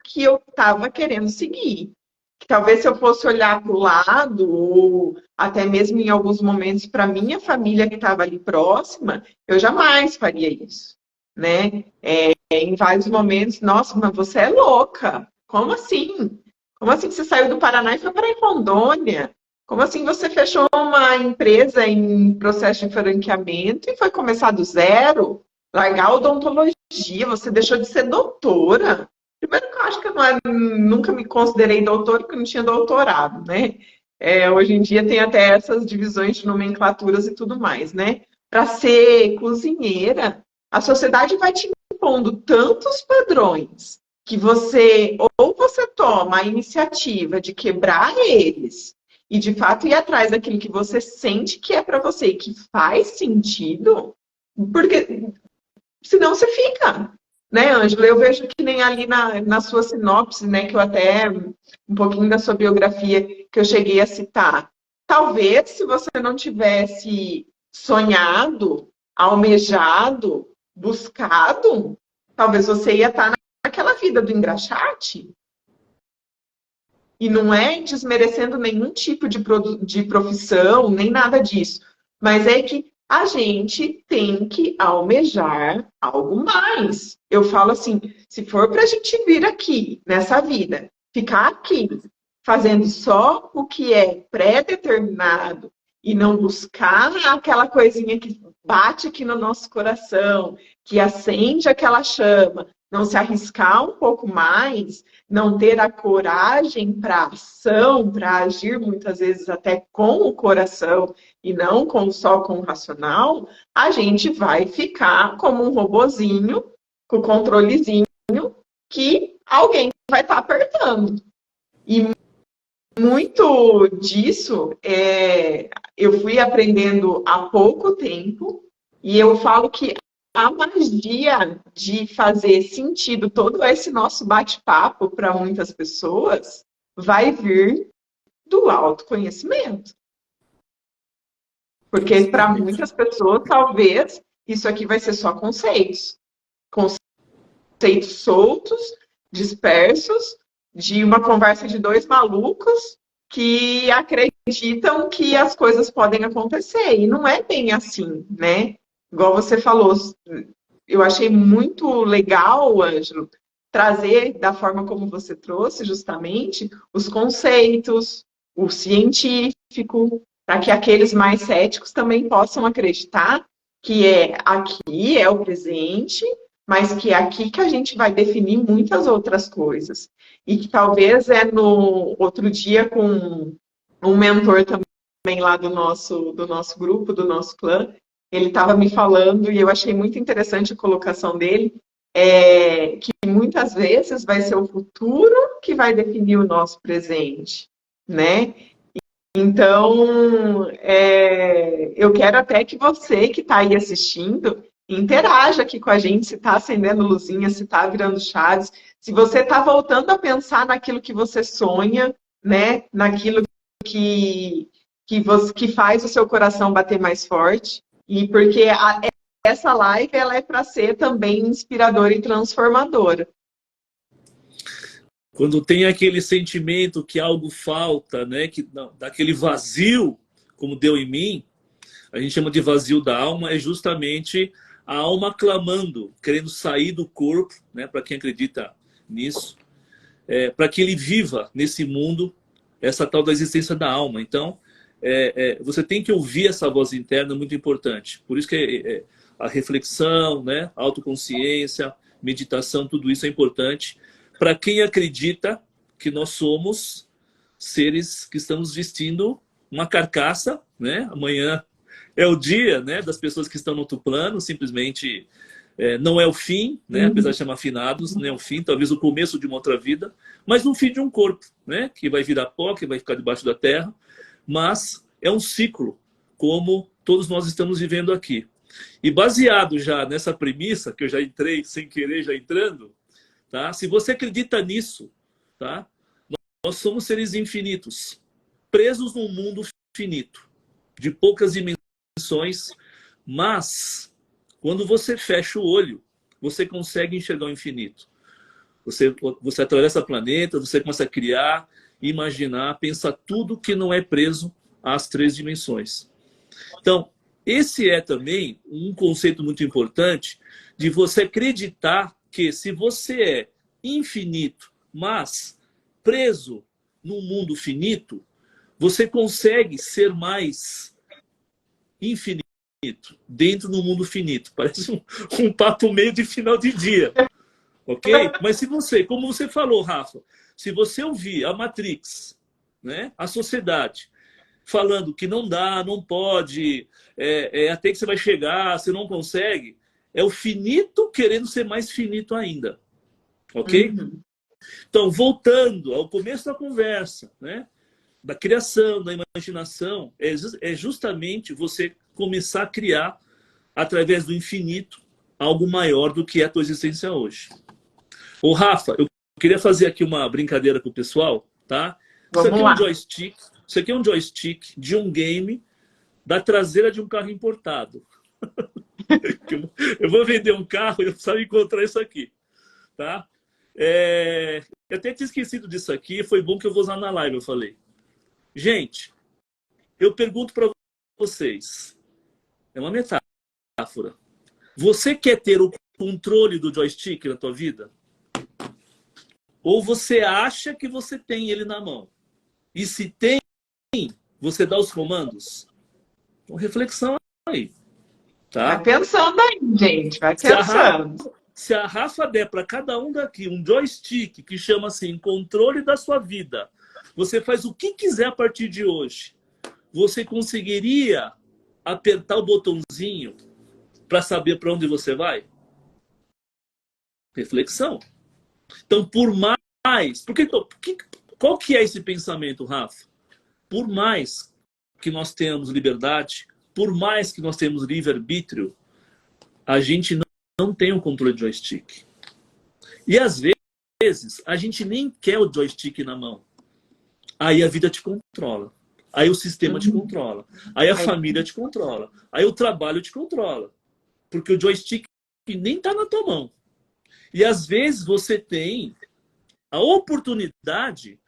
S1: que eu estava querendo seguir. Que talvez se eu fosse olhar para o lado, ou até mesmo em alguns momentos para minha família que estava ali próxima, eu jamais faria isso, né? Em vários momentos, nossa, mas você é louca. Como assim? Como assim que você saiu do Paraná e foi para Rondônia? Como assim você fechou uma empresa em processo de franqueamento e foi começar do zero? Largar a odontologia, você deixou de ser doutora? Primeiro que eu acho que eu nunca me considerei doutora, porque eu não tinha doutorado, né? Hoje em dia tem até essas divisões de nomenclaturas e tudo mais, né? Para ser cozinheira, a sociedade vai te impondo tantos padrões que você toma a iniciativa de quebrar eles e de fato ir atrás daquilo que você sente que é para você e que faz sentido, porque senão você fica, né, Ângela? Eu vejo que nem ali na sua sinopse, né, que eu até um pouquinho da sua biografia que eu cheguei a citar. Talvez se você não tivesse sonhado, almejado, buscado, talvez você ia estar naquela vida do engraxate, e não é desmerecendo nenhum tipo de profissão, nem nada disso, mas é que a gente tem que almejar algo mais. Eu falo assim, se for para a gente vir aqui, nessa vida, ficar aqui, fazendo só o que é pré-determinado e não buscar aquela coisinha que bate aqui no nosso coração, que acende aquela chama, não se arriscar um pouco mais, não ter a coragem para ação, para agir muitas vezes até com o coração e não só com o racional, a gente vai ficar como um robozinho com o controlezinho que alguém vai estar apertando. E muito disso eu fui aprendendo há pouco tempo, e eu falo que a magia de fazer sentido todo esse nosso bate-papo para muitas pessoas vai vir do autoconhecimento. Porque para muitas pessoas, talvez, isso aqui vai ser só conceitos. Conceitos soltos, dispersos, de uma conversa de dois malucos que acreditam que as coisas podem acontecer. E não é bem assim, né? Igual você falou, eu achei muito legal, Ângelo, trazer da forma como você trouxe, justamente, os conceitos, o científico, para que aqueles mais céticos também possam acreditar que aqui é o presente, mas que é aqui que a gente vai definir muitas outras coisas. E que talvez no outro dia com um mentor também lá do nosso grupo, do nosso clã, ele estava me falando, e eu achei muito interessante a colocação dele, que muitas vezes vai ser o futuro que vai definir o nosso presente, né? Então, eu quero até que você que está aí assistindo, interaja aqui com a gente, se está acendendo luzinha, se está virando chaves, se você está voltando a pensar naquilo que você sonha, né? Naquilo que faz o seu coração bater mais forte. E porque essa live ela é para ser também inspiradora e transformadora.
S2: Quando tem aquele sentimento que algo falta, né, daquele vazio, como deu em mim, a gente chama de vazio da alma, é justamente a alma clamando, querendo sair do corpo, né, para quem acredita nisso, para que ele viva nesse mundo essa tal da existência da alma. Então, você tem que ouvir essa voz interna, muito importante. Por isso que a reflexão, né, a autoconsciência, meditação, tudo isso é importante para quem acredita que nós somos seres que estamos vestindo uma carcaça, né? Amanhã é o dia, né, das pessoas que estão no outro plano, simplesmente não é o fim, né? Apesar de chamar finados, não é o fim, talvez o começo de uma outra vida, mas no fim de um corpo, né, que vai virar pó, que vai ficar debaixo da terra, mas é um ciclo, como todos nós estamos vivendo aqui. E baseado já nessa premissa, que eu já entrei sem querer, já entrando, tá? Se você acredita nisso, tá? Nós somos seres infinitos, presos num mundo finito, de poucas dimensões, mas quando você fecha o olho, você consegue enxergar o infinito. Você atravessa o planeta, você começa a criar, imaginar, pensar tudo que não é preso às 3 dimensões. Então, esse é também um conceito muito importante de você acreditar que se você é infinito, mas preso num mundo finito, você consegue ser mais infinito dentro do mundo finito. Parece um papo meio de final de dia. Ok? Mas se você, como você falou, Rafa, se você ouvir a Matrix, né, a sociedade, falando que não dá, não pode, até que você vai chegar, você não consegue, é o finito querendo ser mais finito ainda. Ok? Uhum. Então, voltando ao começo da conversa, né, da criação, da imaginação, é justamente você começar a criar, através do infinito, algo maior do que é a tua existência hoje. Ô, Rafa, eu queria fazer aqui uma brincadeira com o pessoal, tá? Isso aqui é um joystick. Isso aqui é um joystick de um game da traseira de um carro importado. Eu vou vender um carro e eu precisava encontrar isso aqui, tá? Eu até tinha esquecido disso aqui, foi bom que eu vou usar na live, eu falei. Gente, eu pergunto para vocês, é uma metáfora. Você quer ter o controle do joystick na tua vida? Ou você acha que você tem ele na mão? E se tem, você dá os comandos? Então, reflexão aí. Tá?
S1: Vai pensando aí, gente. Vai pensando.
S2: Se a Rafa der para cada um daqui um joystick que chama assim, controle da sua vida, você faz o que quiser a partir de hoje. Você conseguiria apertar o botãozinho para saber para onde você vai? Reflexão. Então, por mais... Qual que é esse pensamento, Rafa? Por mais que nós tenhamos liberdade, por mais que nós tenhamos livre-arbítrio, a gente não tem o controle de joystick. E às vezes, a gente nem quer o joystick na mão. Aí a vida te controla. Aí o sistema te controla. Aí a família te controla. Aí o trabalho te controla. Porque o joystick nem está na tua mão. E às vezes você tem a oportunidade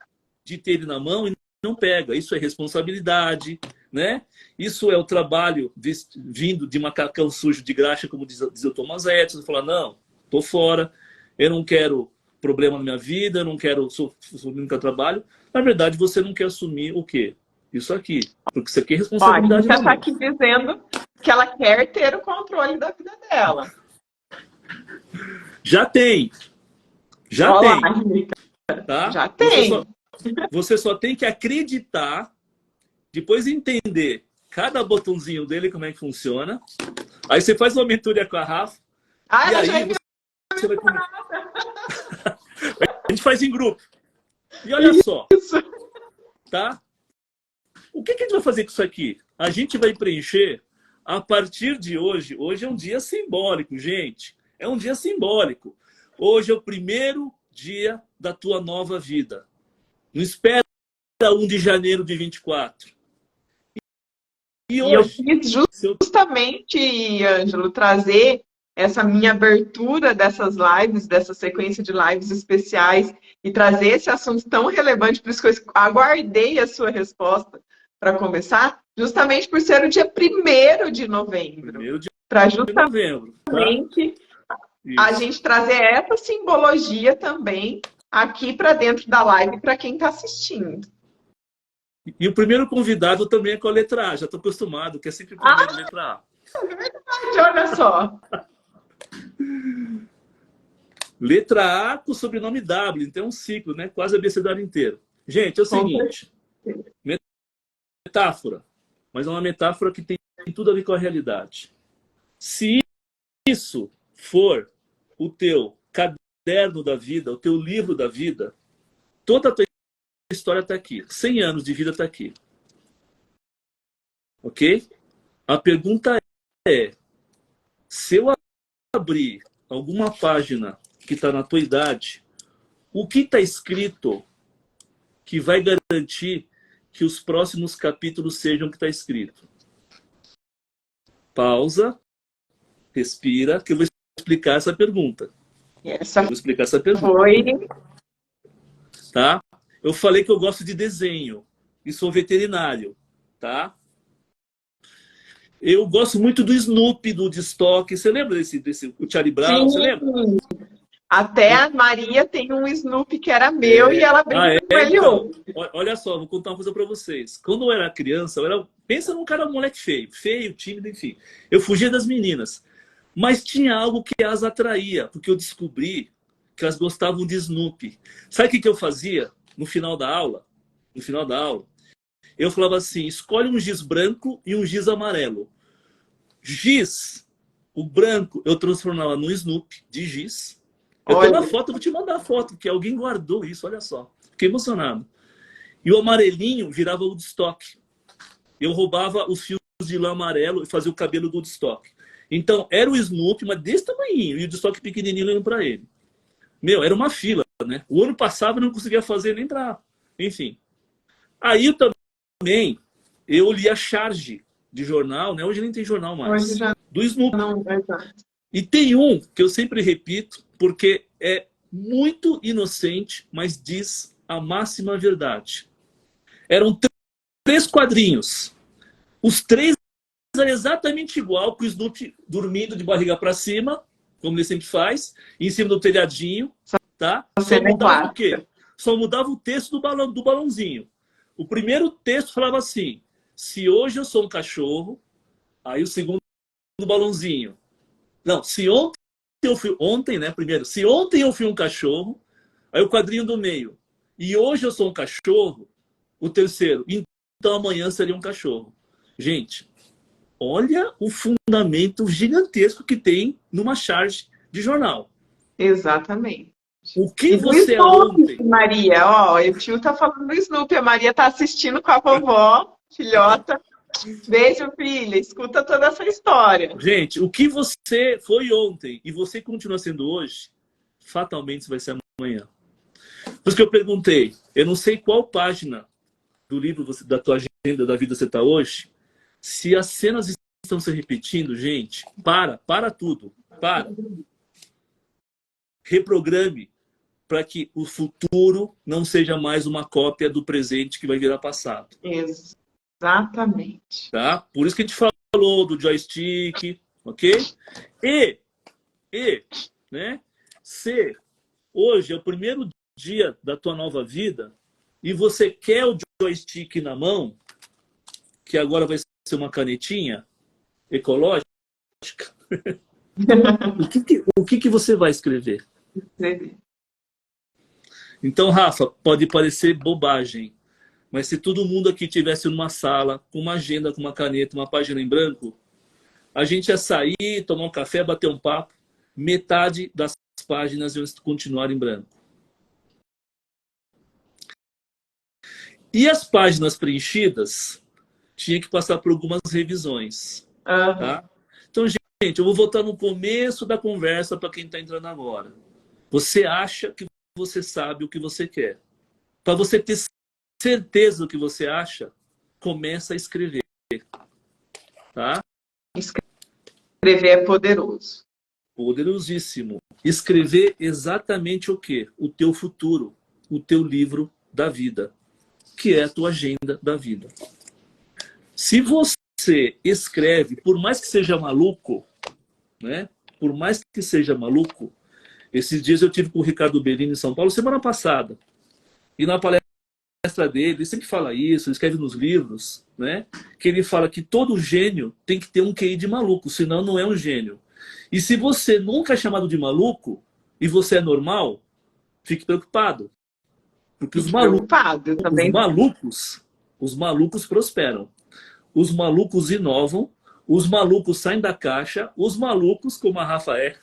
S2: de ter ele na mão e não pega. Isso é responsabilidade, né? Isso é o trabalho vindo de macacão sujo de graxa, como diz o Thomas Edison. Falar, não, tô fora, eu não quero problema na minha vida, eu não quero assumir o trabalho. Na verdade, você não quer assumir o quê? Isso aqui. Porque isso aqui é responsabilidade.
S1: Ó, a gente já está aqui dizendo que ela quer ter o controle da vida dela.
S2: Já tem. Já
S1: Olá,
S2: tem.
S1: Rita.
S2: Tá?
S1: Já tem.
S2: Você só tem que acreditar, depois entender cada botãozinho dele, como é que funciona. Aí você faz uma mentoria com a Rafa.
S1: Ah,
S2: e aí você vai... A gente faz em grupo. E olha só. Tá? O que a gente vai fazer com isso aqui? A gente vai preencher a partir de hoje. Hoje é um dia simbólico, gente. É um dia simbólico. Hoje é o primeiro dia da tua nova vida. Não espera 1 de janeiro de 24. E hoje,
S1: eu quis justamente, Ângelo, trazer essa minha abertura dessas lives, dessa sequência de lives especiais, e trazer esse assunto tão relevante, por isso que eu aguardei a sua resposta para começar, justamente por ser o dia 1º de novembro. Para justamente a gente trazer essa simbologia também aqui para dentro da live para quem está assistindo.
S2: E o primeiro convidado também é com a letra A. Já estou acostumado, que é sempre o primeiro letra A.
S1: É verdade, olha só.
S2: Letra A com o sobrenome W. Então é um ciclo, né? Quase abecedário inteiro. Gente, é o seguinte. Metáfora. Mas é uma metáfora que tem tudo a ver com a realidade. Se isso for o teu caderno da vida, o teu livro da vida, toda a tua história está aqui. 100 anos de vida está aqui. Ok? A pergunta é, se eu abrir alguma página que está na tua idade, o que está escrito que vai garantir que os próximos capítulos sejam o que está escrito? Pausa, respira, que eu vou explicar essa pergunta.
S1: Essa
S2: eu vou explicar essa pergunta.
S1: Foi...
S2: Tá? Eu falei que eu gosto de desenho e sou veterinário, tá? Eu gosto muito do Snoopy, do Woodstock. Você lembra desse o Charlie Brown? Você lembra?
S1: Até a Maria tem um Snoopy que era meu e ela brinca com ele hoje.
S2: Olha só, vou contar uma coisa para vocês. Quando eu era criança, pensa num cara moleque feio, tímido, enfim. Eu fugia das meninas. Mas tinha algo que as atraía, porque eu descobri que elas gostavam de Snoopy. Sabe o que eu fazia no final da aula? No final da aula, eu falava assim, escolhe um giz branco e um giz amarelo. Giz, o branco, eu transformava no Snoopy de giz. Eu tenho uma foto, vou te mandar a foto, que alguém guardou isso, olha só. Fiquei emocionado. E o amarelinho virava o Woodstock. Eu roubava os fios de lã amarelo e fazia o cabelo do Woodstock. Então, era o Snoopy, mas desse tamanhinho, e o Woodstock pequenininho olhando para ele. Meu, era uma fila, né? O ano passado eu não conseguia fazer nem para... Enfim. Aí eu também, eu li a charge de jornal, né? Hoje nem tem jornal mais. Do Snoopy.
S1: Não,
S2: e tem um que eu sempre repito, porque é muito inocente, mas diz a máxima verdade. Eram 3 quadrinhos. Os 3 eram exatamente igual, com o Snoopy dormindo de barriga para cima, como ele sempre faz, em cima do telhadinho, tá? Só mudava o quê? Só mudava o texto do balãozinho. O primeiro texto falava assim: se hoje eu sou um cachorro, aí o segundo balãozinho. Não, se ontem eu fui... Ontem, né? Primeiro. Se ontem eu fui um cachorro, aí o quadrinho do meio. E hoje eu sou um cachorro, o terceiro. Então amanhã seria um cachorro. Gente, olha o fundamento gigantesco que tem numa charge de jornal.
S1: Exatamente.
S2: O que você é ontem...
S1: Maria, ó, o tio tá falando do Snoopy, a Maria tá assistindo com a vovó, filhota. Beijo, filha, escuta toda essa história.
S2: Gente, o que você foi ontem e você continua sendo hoje, fatalmente você vai ser amanhã. Por isso que eu perguntei, eu não sei qual página do livro da tua agenda da vida você está hoje, se as cenas estão se repetindo, gente, para tudo, para. Reprograme para que o futuro não seja mais uma cópia do presente que vai virar passado.
S1: Exatamente.
S2: Tá? Por isso que a gente falou do joystick, ok? E né, se hoje é o primeiro dia da tua nova vida e você quer o joystick na mão, que agora vai ser uma canetinha ecológica, o que você vai escrever? Então, Rafa, pode parecer bobagem, mas se todo mundo aqui tivesse numa sala, com uma agenda, com uma caneta, uma página em branco, a gente ia sair, tomar um café, bater um papo, metade das páginas iam continuar em branco. E as páginas preenchidas, tinha que passar por algumas revisões. Tá? Então, gente, eu vou voltar no começo da conversa para quem está entrando agora. Você acha que você sabe o que você quer. Para você ter certeza do que você acha, começa a escrever. Tá?
S1: Escrever é poderoso.
S2: Poderosíssimo. Escrever exatamente o quê? O teu futuro, o teu livro da vida, que é a tua agenda da vida. Se você escreve, por mais que seja maluco, né? Por mais que seja maluco, esses dias eu tive com o Ricardo Bellini em São Paulo, semana passada. E na palestra dele, ele sempre fala isso, ele escreve nos livros, né? Que ele fala que todo gênio tem que ter um QI de maluco, senão não é um gênio. E se você nunca é chamado de maluco, e você é normal, fique preocupado. Porque os malucos prosperam. Os malucos inovam, os malucos saem da caixa, os malucos, como a Rafa é,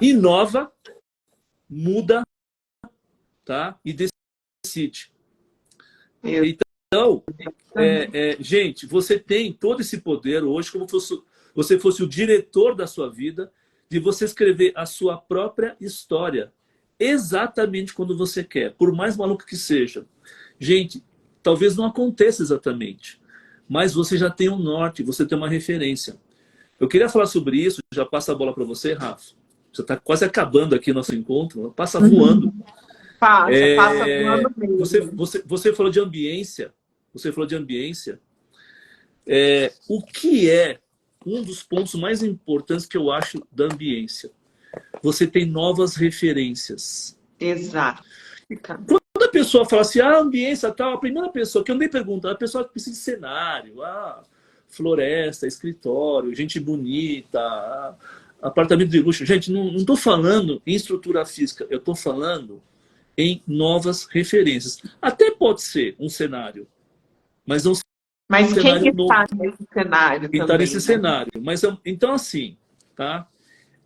S2: inova, muda, tá? E decide. Então, gente, você tem todo esse poder hoje, como se você fosse o diretor da sua vida, de você escrever a sua própria história, exatamente quando você quer, por mais maluco que seja. Gente, talvez não aconteça exatamente, mas você já tem um norte, você tem uma referência. Eu queria falar sobre isso, já passa a bola para você, Rafa. Já está quase acabando aqui nosso encontro, passa voando.
S1: Passa voando mesmo.
S2: Você falou de ambiência, o que é um dos pontos mais importantes que eu acho da ambiência? Você tem novas referências.
S1: Exato.
S2: Quando a pessoa fala assim, ambiência tal, a primeira pessoa que eu nem pergunto, a pessoa que precisa de cenário, floresta, escritório, gente bonita, apartamento de luxo. Gente, não estou falando em estrutura física, eu estou falando em novas referências. Até pode ser um cenário, mas não
S1: Mas quem está nesse cenário
S2: também? Está nesse cenário. Mas, então, assim, tá?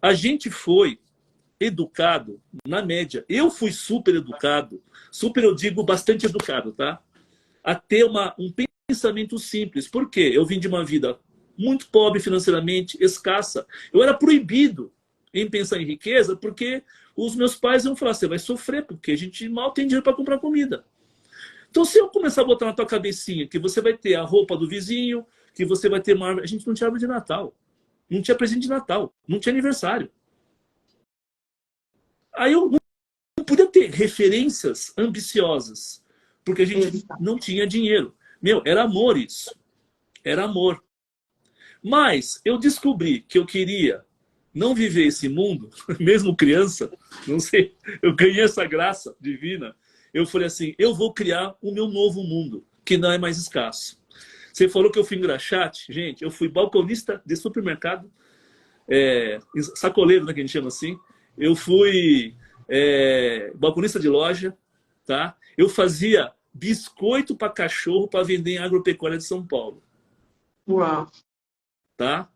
S2: A gente foi educado, na média. Eu fui super educado, super eu digo bastante educado, tá? A ter um pensamento simples. Por quê? Eu vim de uma vida muito pobre financeiramente, escassa. Eu era proibido em pensar em riqueza porque os meus pais iam falar, você vai sofrer, porque a gente mal tem dinheiro para comprar comida. Então, se eu começar a botar na tua cabecinha que você vai ter a roupa do vizinho, que você vai ter uma árvore... A gente não tinha árvore de Natal. Não tinha presente de Natal. Não tinha aniversário. Aí eu não podia ter referências ambiciosas, porque a gente
S1: Exato.
S2: não tinha dinheiro. Meu, era amor isso. Era amor. Mas eu descobri que eu queria não viver esse mundo, mesmo criança, não sei, eu ganhei essa graça divina. Eu falei assim, eu vou criar o meu novo mundo, que não é mais escasso. Você falou que eu fui engraxate, gente, eu fui balconista de supermercado, sacoleiro, né, que a gente chama assim. Eu fui balconista de loja, tá? Eu fazia biscoito para cachorro para vender em agropecuária de São Paulo.
S1: Uau.
S2: Tá?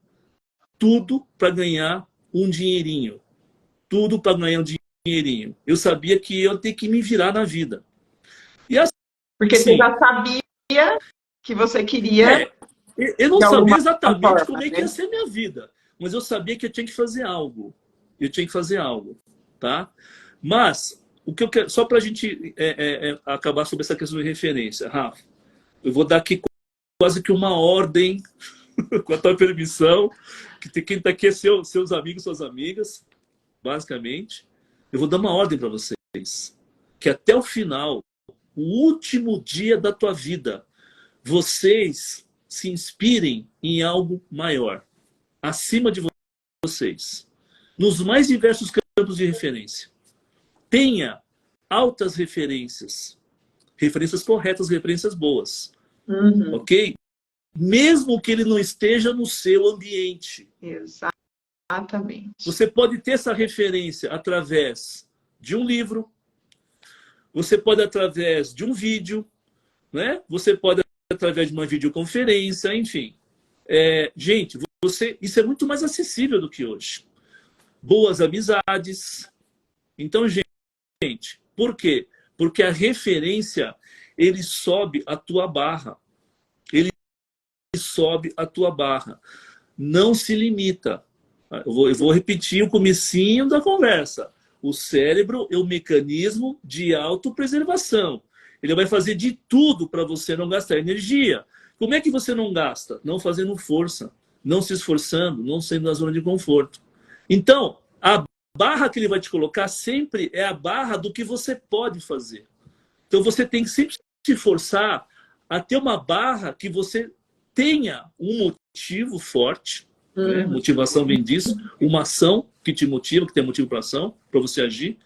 S2: Tudo para ganhar um dinheirinho. Tudo para ganhar um dinheirinho. Eu sabia que eu ia ter que me virar na vida. E
S1: Porque você
S2: assim,
S1: já sabia que você queria
S2: eu não
S1: de
S2: sabia
S1: alguma
S2: exatamente como
S1: forma,
S2: é que ia
S1: né?
S2: ser minha vida, mas eu sabia que eu tinha que fazer algo. Eu tinha que fazer algo, tá? Mas o que eu quero, só para a gente acabar sobre essa questão de referência, Rafa, eu vou dar aqui quase que uma ordem, com a tua permissão, que quem está aqui é seus amigos, suas amigas, basicamente. Eu vou dar uma ordem para vocês, que até o final, o último dia da tua vida, vocês se inspirem em algo maior, acima de vocês, nos mais diversos campos de referência. Tenha altas referências, referências corretas, referências boas,
S1: Uhum.
S2: ok? Mesmo que ele não esteja no seu ambiente.
S1: Exatamente.
S2: Você pode ter essa referência através de um livro, você pode através de um vídeo, né? Você pode através de uma videoconferência, enfim. Gente, isso é muito mais acessível do que hoje. Boas amizades. Então, gente, por quê? Porque a referência, ele sobe a tua barra. Ele sobe a tua barra. Não se limita. Eu vou repetir o comecinho da conversa. O cérebro é um mecanismo de autopreservação. Ele vai fazer de tudo para você não gastar energia. Como é que você não gasta? Não fazendo força, não se esforçando, não saindo da zona de conforto. Então, a barra que ele vai te colocar sempre é a barra do que você pode fazer. Então, você tem que sempre se forçar a ter uma barra que você tenha um motivo forte, né? Motivação vem disso, uma ação que te motiva, que tem motivo para ação, para você agir,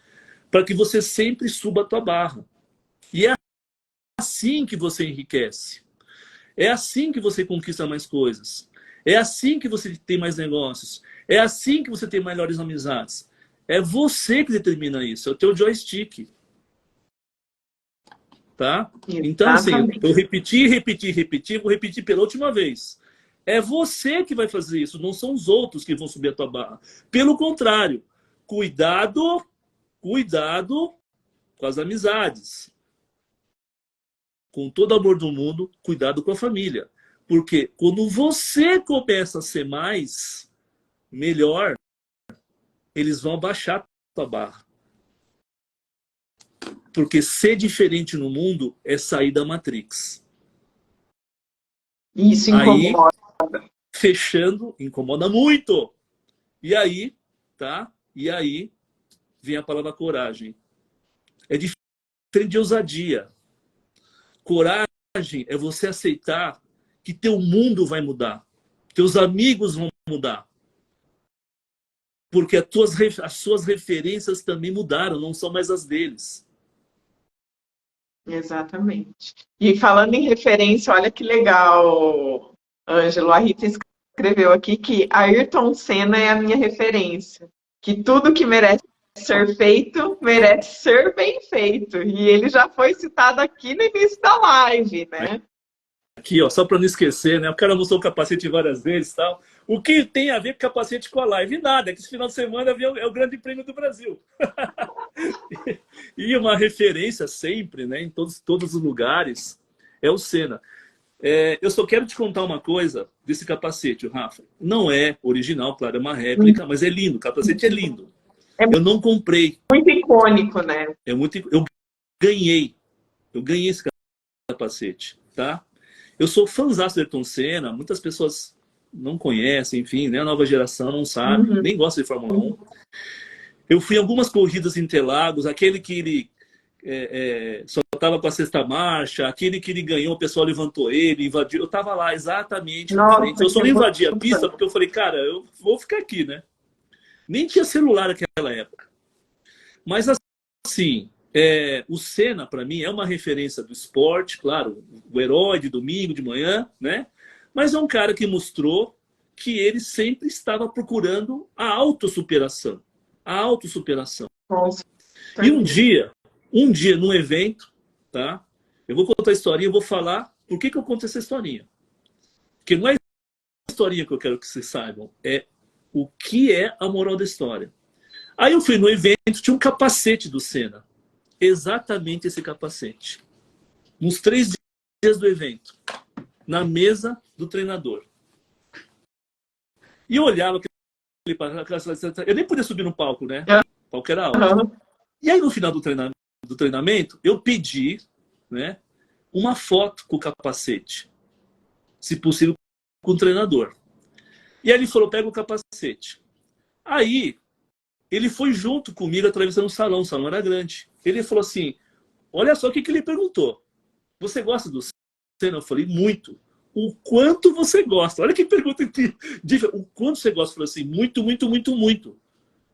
S2: para que você sempre suba a tua barra. E é assim que você enriquece. É assim que você conquista mais coisas. É assim que você tem mais negócios. É assim que você tem melhores amizades. É você que determina isso. É o teu joystick. Tá? Então, assim, eu repeti, vou repetir pela última vez. É você que vai fazer isso, não são os outros que vão subir a tua barra. Pelo contrário, cuidado com as amizades. Com todo amor do mundo, cuidado com a família. Porque quando você começa a ser mais, melhor, eles vão abaixar a tua barra. Porque ser diferente no mundo é sair da Matrix.
S1: Isso
S2: Aí,
S1: incomoda.
S2: fechando, incomoda muito. E aí, tá? E aí vem a palavra coragem. É diferente de ousadia. Coragem é você aceitar que teu mundo vai mudar. Teus amigos vão mudar. Porque as suas referências também mudaram, não são mais as deles.
S1: Exatamente. E falando em referência, olha que legal, Ângelo. A Rita escreveu aqui que Ayrton Senna é a minha referência. Que tudo que merece ser feito, merece ser bem feito. E ele já foi citado aqui no início da live, né?
S2: Aqui, ó, só para não esquecer, né? O cara mostrou o capacete várias vezes e tal. O que tem a ver com capacete com a live? Nada, é que esse final de semana é o Grande Prêmio do Brasil. E uma referência sempre, né? Em todos os lugares, é o Senna. Eu só quero te contar uma coisa desse capacete, Rafa. Não é original, claro, é uma réplica, mas é lindo. O capacete é lindo.
S1: É
S2: Eu não comprei.
S1: muito icônico, né?
S2: Eu ganhei. Eu ganhei esse capacete, tá? Eu sou fãzaço do Ayrton Senna. Muitas pessoas não conhecem, enfim, né? A nova geração não sabe, nem gosta de Fórmula 1. Eu fui em algumas corridas em Interlagos, aquele que ele só estava com a sexta marcha, aquele que ele ganhou, o pessoal levantou ele, invadiu. Eu estava lá exatamente na frente.
S1: Nossa,
S2: Eu só
S1: que
S2: não invadi a pista
S1: emoção.
S2: porque eu falei, cara, eu vou ficar aqui, né? Nem tinha celular naquela época. Mas assim, o Senna, para mim, é uma referência do esporte, claro, o herói de domingo, de manhã, né? Mas é um cara que mostrou que ele sempre estava procurando a autossuperação. A autossuperação.
S1: Nossa,
S2: E um dia, num evento, tá? Eu vou contar a historinha, eu vou falar por que eu conto essa historinha. Porque não é a historinha que eu quero que vocês saibam, é o que é a moral da história. Aí eu fui no evento, tinha um capacete do Senna. Exatamente esse capacete. Uns 3 dias do evento. Na mesa do treinador. E eu olhava eu nem podia subir no palco, né? O palco era alto.
S1: Uhum.
S2: E aí no final do treinamento, eu pedi, né, uma foto com o capacete. Se possível, com o treinador. E aí ele falou, pega o capacete. Aí, ele foi junto comigo atravessando o salão era grande. Ele falou assim, olha só o que ele perguntou. Você gosta do Senna? Eu falei, muito. O quanto você gosta? Olha que pergunta que o quanto você gosta? Eu falei assim, muito, muito, muito, muito.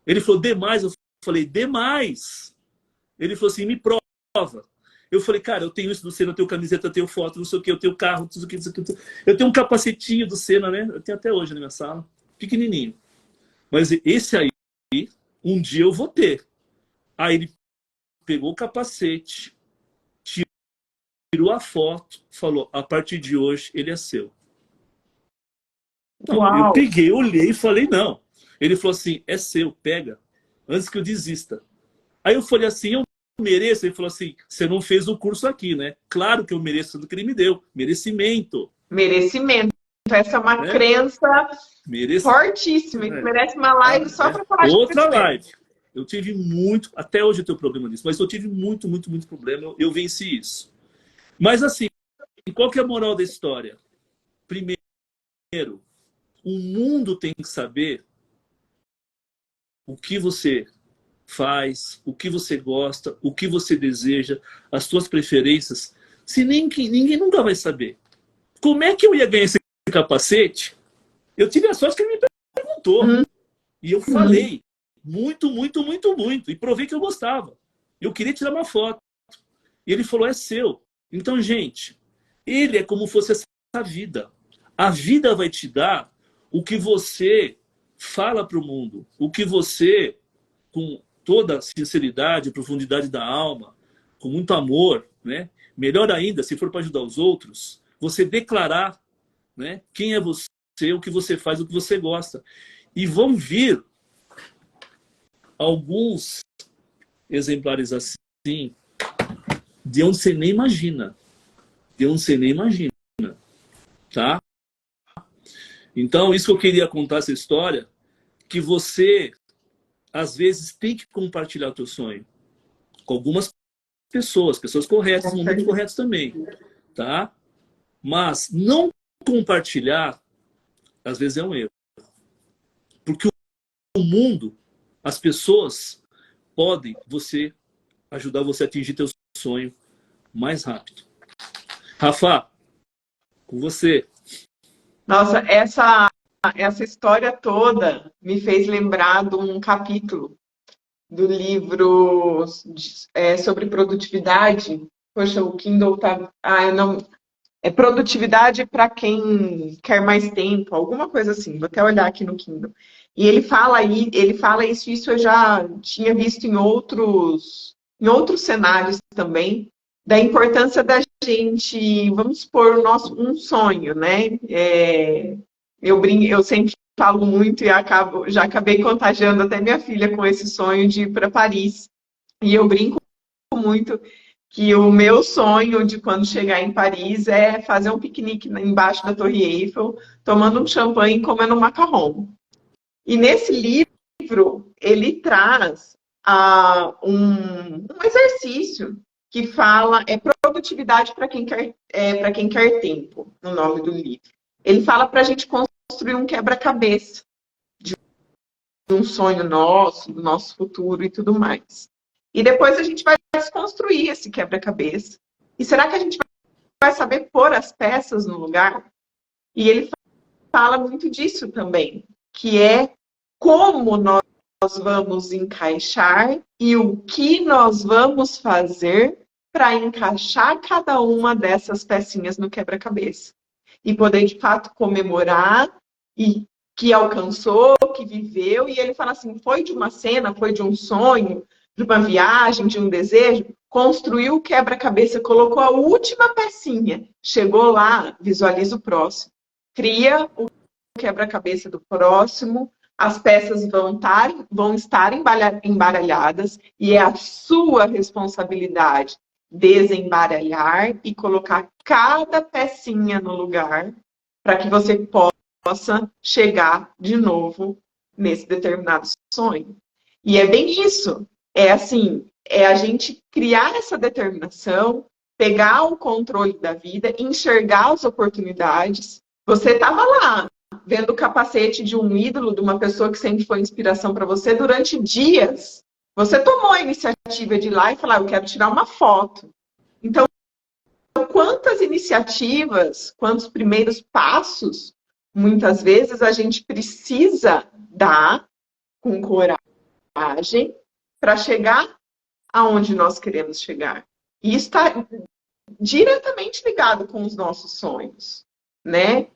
S2: Ele falou, demais. Eu falei, demais. Ele falou assim, me prova. Eu falei, cara, eu tenho isso do Senna, eu tenho camiseta, eu tenho foto, não sei o que, eu tenho carro, não sei o que, não sei o que. Eu tenho um capacetinho do Senna, né? Eu tenho até hoje na minha sala, pequenininho. Mas esse aí, um dia eu vou ter. Aí ele pegou o capacete, tirou a foto, falou, a partir de hoje ele é seu. Não,
S1: Uau.
S2: eu peguei, olhei e falei, não. Ele falou assim, é seu, pega, antes que eu desista. Aí eu falei assim, eu mereço? Ele falou assim, você não fez o curso aqui, né? Claro que eu mereço tudo que ele me deu. Merecimento.
S1: Merecimento. Essa é uma crença fortíssima. Que merece uma live só para falar de
S2: outra
S1: merecimento.
S2: live. Eu tive muito, até hoje eu tenho problema nisso, mas eu tive muito, muito, muito problema. Eu venci isso. Mas assim, qual que é a moral da história? Primeiro, o mundo tem que saber o que você faz, o que você gosta, o que você deseja, as suas preferências, se ninguém nunca vai saber. Como é que eu ia ganhar esse capacete? Eu tive a sorte que ele me perguntou. E eu falei muito, muito, muito, muito. E provei que eu gostava. Eu queria tirar uma foto. E ele falou, é seu. Então, gente, ele é como fosse essa vida. A vida vai te dar o que você fala para o mundo. O que você, com toda a sinceridade, profundidade da alma, com muito amor, né? Melhor ainda, se for para ajudar os outros, você declarar, né, quem é você, o que você faz, o que você gosta. E vão vir alguns exemplares assim, de onde você nem imagina. De onde você nem imagina. Tá? Então, isso que eu queria contar, essa história, que você, às vezes, tem que compartilhar o teu sonho com algumas pessoas corretas, momentos corretos também. Tá? Mas não compartilhar, às vezes, é um erro. Porque o mundo, as pessoas podem ajudar você a atingir teu sonho mais rápido. Rafa, com você.
S1: Nossa, essa história toda me fez lembrar de um capítulo do livro sobre produtividade. Poxa, o Kindle tá... não... É produtividade para quem quer mais tempo, alguma coisa assim. Vou até olhar aqui no Kindle. E ele fala isso eu já tinha visto em outros cenários também, da importância da gente, vamos supor, um sonho, né? Eu sempre falo muito e já acabei contagiando até minha filha com esse sonho de ir para Paris. E eu brinco muito que o meu sonho de quando chegar em Paris é fazer um piquenique embaixo da Torre Eiffel, tomando um champanhe e comendo um macarrão. E nesse livro, ele traz um exercício que fala, produtividade para quem quer tempo, no nome do livro. Ele fala para a gente construir um quebra-cabeça de um sonho nosso, do nosso futuro e tudo mais. E depois a gente vai desconstruir esse quebra-cabeça. E será que a gente vai saber pôr as peças no lugar? E ele fala muito disso também, que é como nós vamos encaixar e o que nós vamos fazer para encaixar cada uma dessas pecinhas no quebra-cabeça. E poder, de fato, comemorar e que alcançou, que viveu. E ele fala assim, foi de uma cena, foi de um sonho, de uma viagem, de um desejo, construiu o quebra-cabeça, colocou a última pecinha, chegou lá, visualiza o próximo. Cria o quebra-cabeça do próximo, as peças vão estar embaralhadas e é a sua responsabilidade desembaralhar e colocar cada pecinha no lugar para que você possa chegar de novo nesse determinado sonho. E é bem isso. É assim, é a gente criar essa determinação, pegar o controle da vida, enxergar as oportunidades. Você estava lá, vendo o capacete de um ídolo, de uma pessoa que sempre foi inspiração para você durante dias. Você tomou a iniciativa de ir lá e falar, eu quero tirar uma foto. Então, quantas iniciativas, quantos primeiros passos, muitas vezes a gente precisa dar com coragem para chegar aonde nós queremos chegar. E isso está diretamente ligado com os nossos sonhos, né?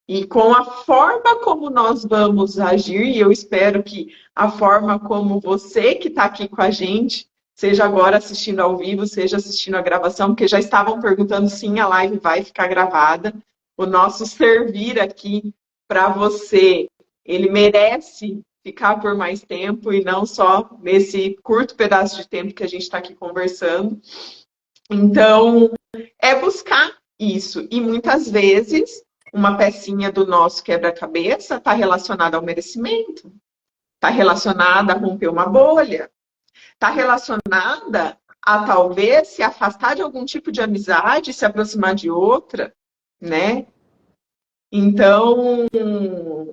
S1: E com a forma como nós vamos agir, e eu espero que a forma como você que está aqui com a gente, seja agora assistindo ao vivo, seja assistindo a gravação, porque já estavam perguntando sim, a live vai ficar gravada. O nosso servir aqui para você, ele merece ficar por mais tempo e não só nesse curto pedaço de tempo que a gente está aqui conversando. Então, é buscar isso. E muitas vezes, uma pecinha do nosso quebra-cabeça está relacionada ao merecimento, está relacionada a romper uma bolha, está relacionada a talvez se afastar de algum tipo de amizade, se aproximar de outra, né? Então,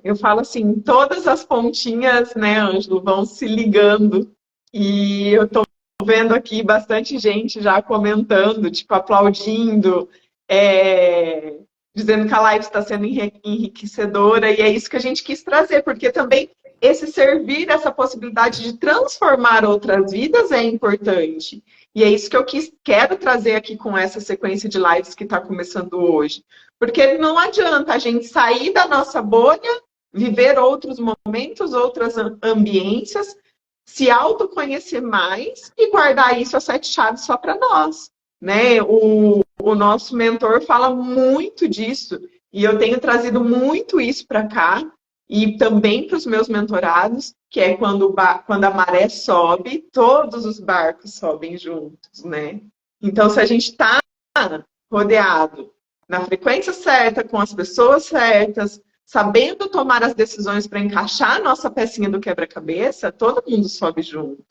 S1: eu falo assim, todas as pontinhas, né, Ângelo, vão se ligando. E eu estou vendo aqui bastante gente já comentando, tipo, aplaudindo, dizendo que a live está sendo enriquecedora, e é isso que a gente quis trazer, porque também esse servir, essa possibilidade de transformar outras vidas é importante. E é isso que eu quero trazer aqui com essa sequência de lives que está começando hoje. Porque não adianta a gente sair da nossa bolha, viver outros momentos, outras ambiências, se autoconhecer mais e guardar isso a 7 chaves só para nós. Né? O nosso mentor fala muito disso, e eu tenho trazido muito isso para cá, e também para os meus mentorados, que é quando a maré sobe, todos os barcos sobem juntos, né? Então, se a gente está rodeado na frequência certa, com as pessoas certas, sabendo tomar as decisões para encaixar a nossa pecinha do quebra-cabeça, todo mundo sobe junto.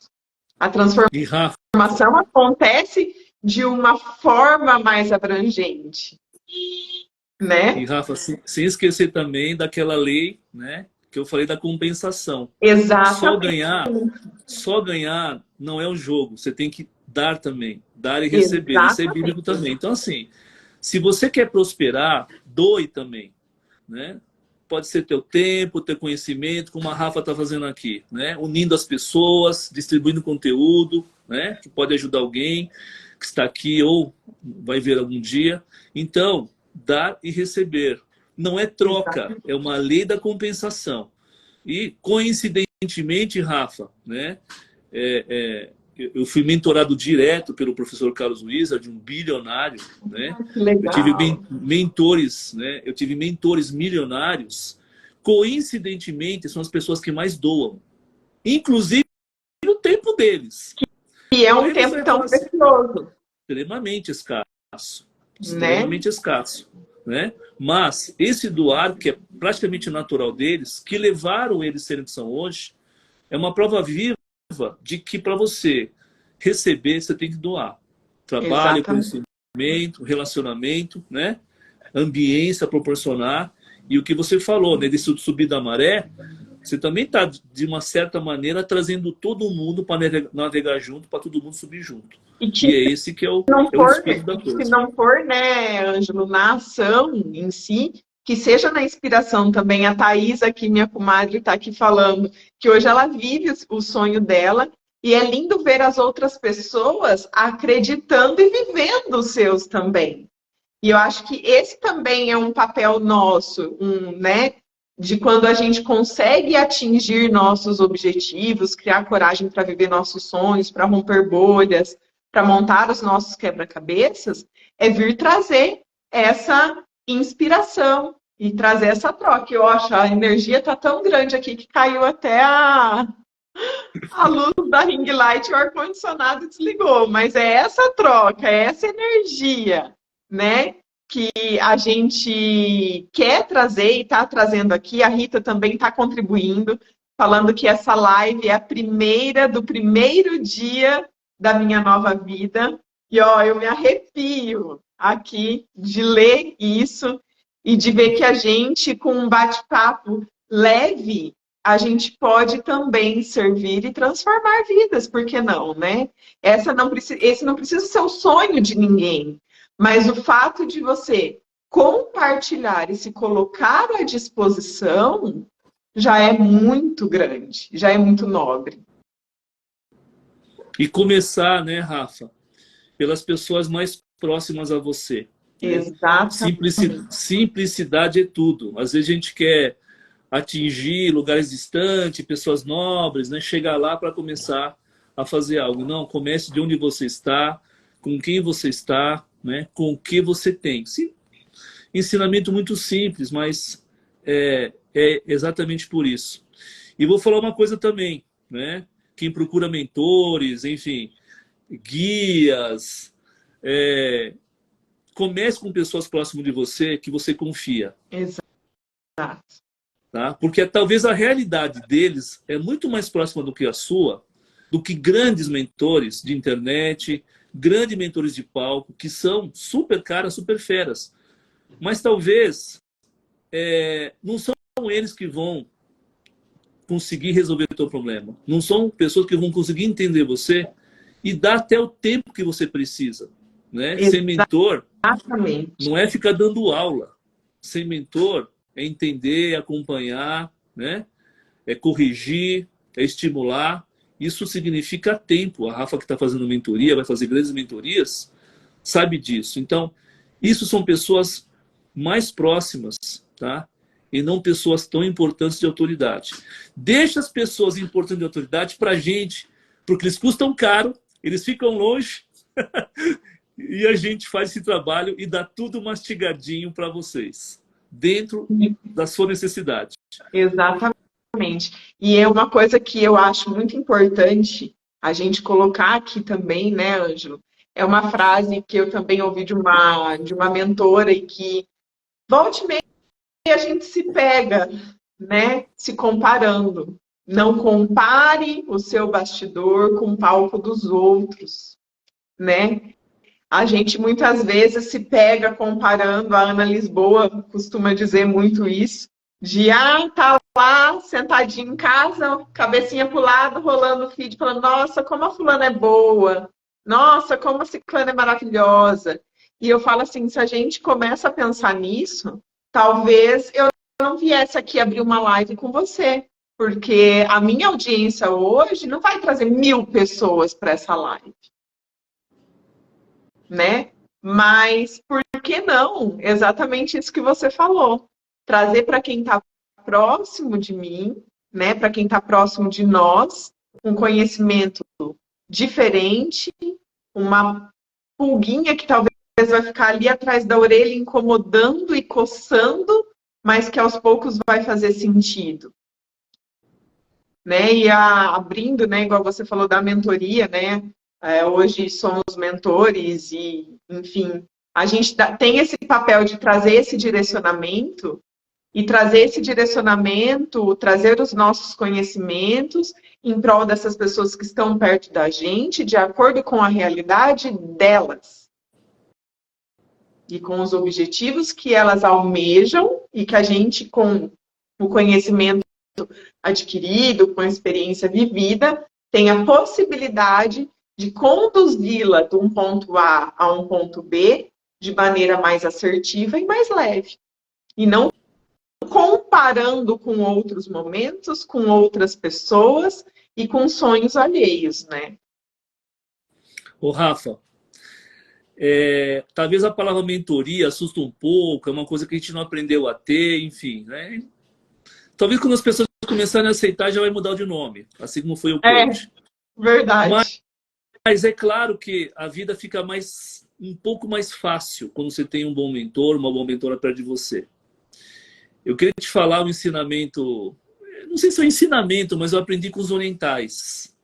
S1: A transformação acontece de uma forma mais abrangente. Né?
S2: E, Rafa, sem esquecer também daquela lei, né, que eu falei da compensação.
S1: Exatamente.
S2: Só ganhar não é o jogo. Você tem que dar também. Dar e receber. Exatamente. Isso é bíblico também. Então, assim, se você quer prosperar, doe também. Né? Pode ser teu tempo, teu conhecimento, como a Rafa está fazendo aqui. Né? Unindo as pessoas, distribuindo conteúdo, né, que pode ajudar alguém que está aqui ou vai ver algum dia. Então, dar e receber. Não é troca, é uma lei da compensação. E, coincidentemente, Rafa, né, eu fui mentorado direto pelo professor Carlos Wizard, um bilionário. Né? Eu tive mentores, né? Eu tive mentores milionários. Coincidentemente, são as pessoas que mais doam. Inclusive, o tempo deles.
S1: E é um tempo tão precioso.
S2: Extremamente escasso. Extremamente escasso. Né? Mas esse doar, que é praticamente natural deles, que levaram eles a serem o que são hoje, é uma prova viva de que para você receber, você tem que doar. Trabalho, conhecimento, relacionamento, né? Ambiência, proporcionar. E o que você falou, né, desse subir da maré, você também está, de uma certa maneira, trazendo todo mundo para navegar junto, para todo mundo subir junto. E é esse que é o espírito da coisa.
S1: Se não for, né, Ângelo, na ação em si, que seja na inspiração também. A Thaís aqui, minha comadre, está aqui falando que hoje ela vive o sonho dela e é lindo ver as outras pessoas acreditando e vivendo os seus também. E eu acho que esse também é um papel nosso, né, de quando a gente consegue atingir nossos objetivos, criar coragem para viver nossos sonhos, para romper bolhas, para montar os nossos quebra-cabeças, é vir trazer essa inspiração e trazer essa troca. Eu acho a energia está tão grande aqui que caiu até a luz da ring light e o ar-condicionado desligou. Mas é essa troca, é essa energia, né, que a gente quer trazer e está trazendo aqui. A Rita também está contribuindo, falando que essa live é a primeira do primeiro dia da minha nova vida. E ó, eu me arrepio aqui de ler isso e de ver que a gente, com um bate-papo leve, a gente pode também servir e transformar vidas, por que não, né? Esse não precisa ser o sonho de ninguém, mas o fato de você compartilhar e se colocar à disposição já é muito grande, já é muito nobre.
S2: E começar, né, Rafa, pelas pessoas mais próximas a você.
S1: Exatamente.
S2: Simplicidade é tudo. Às vezes a gente quer atingir lugares distantes, pessoas nobres, né? Chegar lá para começar a fazer algo. Não, comece de onde você está, com quem você está, né? Com o que você tem. Sim, ensinamento muito simples, mas é exatamente por isso. E vou falar uma coisa também, né? Quem procura mentores, enfim, guias, comece com pessoas próximas de você que você confia.
S1: Exato.
S2: Tá? Porque talvez a realidade deles é muito mais próxima do que a sua, do que grandes mentores de internet, grandes mentores de palco, que são super caras, super feras. Mas talvez não são eles que vão conseguir resolver o teu problema. Não são pessoas que vão conseguir entender você e dar até o tempo que você precisa. Né? Ser mentor não é ficar dando aula. Ser mentor é entender, acompanhar, né? É corrigir, é estimular. Isso significa tempo. A Rafa, que está fazendo mentoria, vai fazer grandes mentorias, sabe disso. Então, isso são pessoas mais próximas, tá? E não pessoas tão importantes de autoridade. Deixa as pessoas importantes de autoridade para a gente, porque eles custam caro, eles ficam longe, e a gente faz esse trabalho e dá tudo mastigadinho para vocês, dentro da sua necessidade.
S1: Exatamente. E é uma coisa que eu acho muito importante a gente colocar aqui também, né, Ângelo? É uma frase que eu também ouvi de uma mentora e que volte e meia a gente se pega, né, se comparando. Não compare o seu bastidor com o palco dos outros, né? A gente muitas vezes se pega comparando, a Ana Lisboa costuma dizer muito isso, de tá lá sentadinho em casa, cabecinha pro lado, rolando o feed, falando, nossa, como a fulana é boa, nossa, como a ciclana é maravilhosa. E eu falo assim, se a gente começa a pensar nisso, talvez eu não viesse aqui abrir uma live com você, porque a minha audiência hoje não vai trazer 1000 pessoas para essa live. Né? Mas por que não? Exatamente isso que você falou. Trazer para quem está próximo de mim, né? Para quem está próximo de nós, um conhecimento diferente, uma pulguinha que talvez vai ficar ali atrás da orelha incomodando e coçando, mas que aos poucos vai fazer sentido. Né? E abrindo, né, igual você falou da mentoria, né? Hoje somos mentores e, enfim, a gente tem esse papel de trazer esse direcionamento e trazer esse direcionamento, trazer os nossos conhecimentos em prol dessas pessoas que estão perto da gente, de acordo com a realidade delas e com os objetivos que elas almejam e que a gente, com o conhecimento adquirido, com a experiência vivida, tem a possibilidade de conduzi-la de um ponto A a um ponto B de maneira mais assertiva e mais leve. E não comparando com outros momentos, com outras pessoas e com sonhos alheios, né?
S2: Ô, Rafa, talvez a palavra mentoria assusta um pouco, é uma coisa que a gente não aprendeu a ter, enfim, né? Talvez quando as pessoas começarem a aceitar, já vai mudar de nome, assim como foi o coach.
S1: Verdade.
S2: Mas é claro que a vida fica um pouco mais fácil quando você tem um bom mentor, uma boa mentora perto de você. Eu queria te falar um ensinamento, não sei se é um ensinamento, mas eu aprendi com os orientais.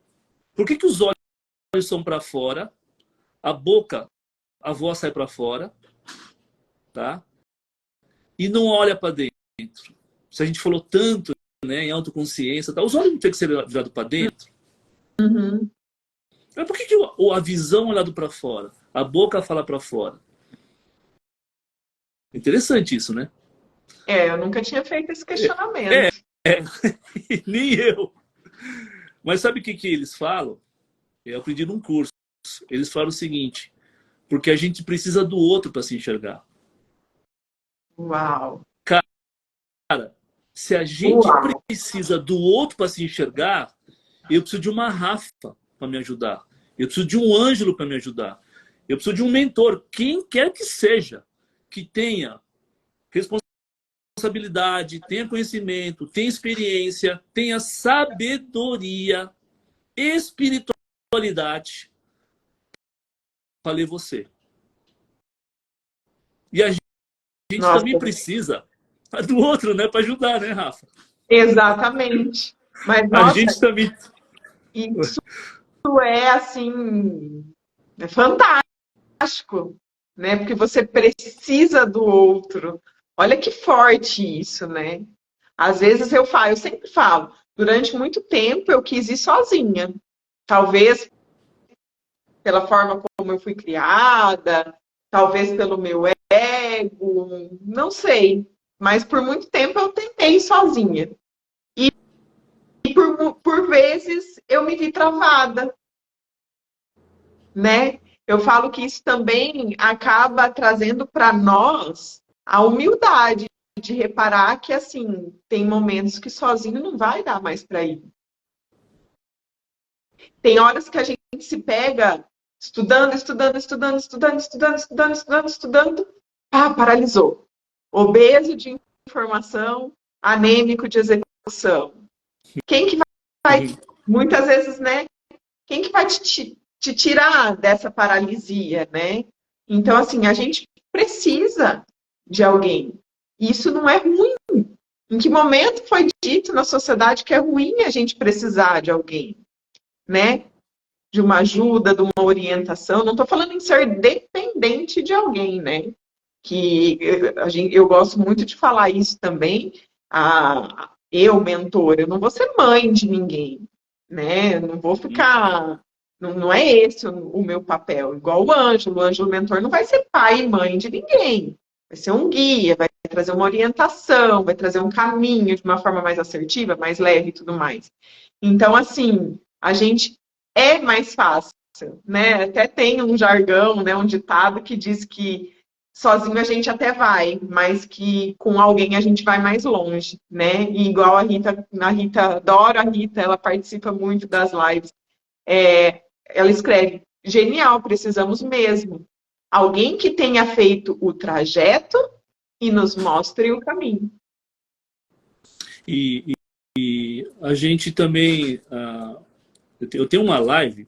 S2: Por que os olhos são para fora, a boca, a voz sai para fora, tá? E não olha para dentro. Se a gente falou tanto, né, em autoconsciência, tá? Os olhos não têm que ser virados para dentro.
S1: Uhum.
S2: Mas por que a visão é olhada para fora? A boca fala para fora? Interessante isso, né?
S1: Eu nunca tinha feito esse questionamento.
S2: Nem eu. Mas sabe o que eles falam? Eu aprendi num curso. Eles falam o seguinte: porque a gente precisa do outro para se enxergar.
S1: Uau!
S2: Cara, se a gente precisa do outro para se enxergar, eu preciso de uma Rafa para me ajudar. Eu preciso de um Ângelo para me ajudar. Eu preciso de um mentor, quem quer que seja, que tenha responsabilidade, tenha conhecimento, tenha experiência, tenha sabedoria, espiritualidade para ler você. E a gente também precisa do outro, né, para ajudar, né, Rafa?
S1: Exatamente. Mas,
S2: a gente também.
S1: Isso é, assim, é fantástico, né? Porque você precisa do outro. Olha que forte isso, né? Às vezes eu sempre falo, durante muito tempo eu quis ir sozinha. Talvez pela forma como eu fui criada, talvez pelo meu ego, não sei. Mas por muito tempo eu tentei ir sozinha. E por vezes eu me vi travada, né? Eu falo que isso também acaba trazendo para nós a humildade de reparar que, assim, tem momentos que sozinho não vai dar mais para ir. Tem horas que a gente se pega estudando, paralisou. Obeso de informação, anêmico de execução. Quem que vai, muitas vezes, né? Quem que vai te tirar dessa paralisia, né? Então, assim, a gente precisa de alguém. Isso não é ruim. Em que momento foi dito na sociedade que é ruim a gente precisar de alguém, né? De uma ajuda, de uma orientação. Não estou falando em ser dependente de alguém, né? Que eu gosto muito de falar isso também. Eu, mentor, eu não vou ser mãe de ninguém, né? Eu não vou ficar... Não é esse o meu papel. Igual o Ângelo mentor não vai ser pai e mãe de ninguém. Vai ser um guia, vai trazer uma orientação, vai trazer um caminho de uma forma mais assertiva, mais leve e tudo mais. Então, assim, a gente é mais fácil, né? Até tem um jargão, né, um ditado que diz que sozinho a gente até vai, mas que com alguém a gente vai mais longe, né? E igual a Rita, adoro a Rita, ela participa muito das lives. Ela escreve, genial, precisamos mesmo. Alguém que tenha feito o trajeto e nos mostre o caminho.
S2: E a gente também... eu tenho uma live,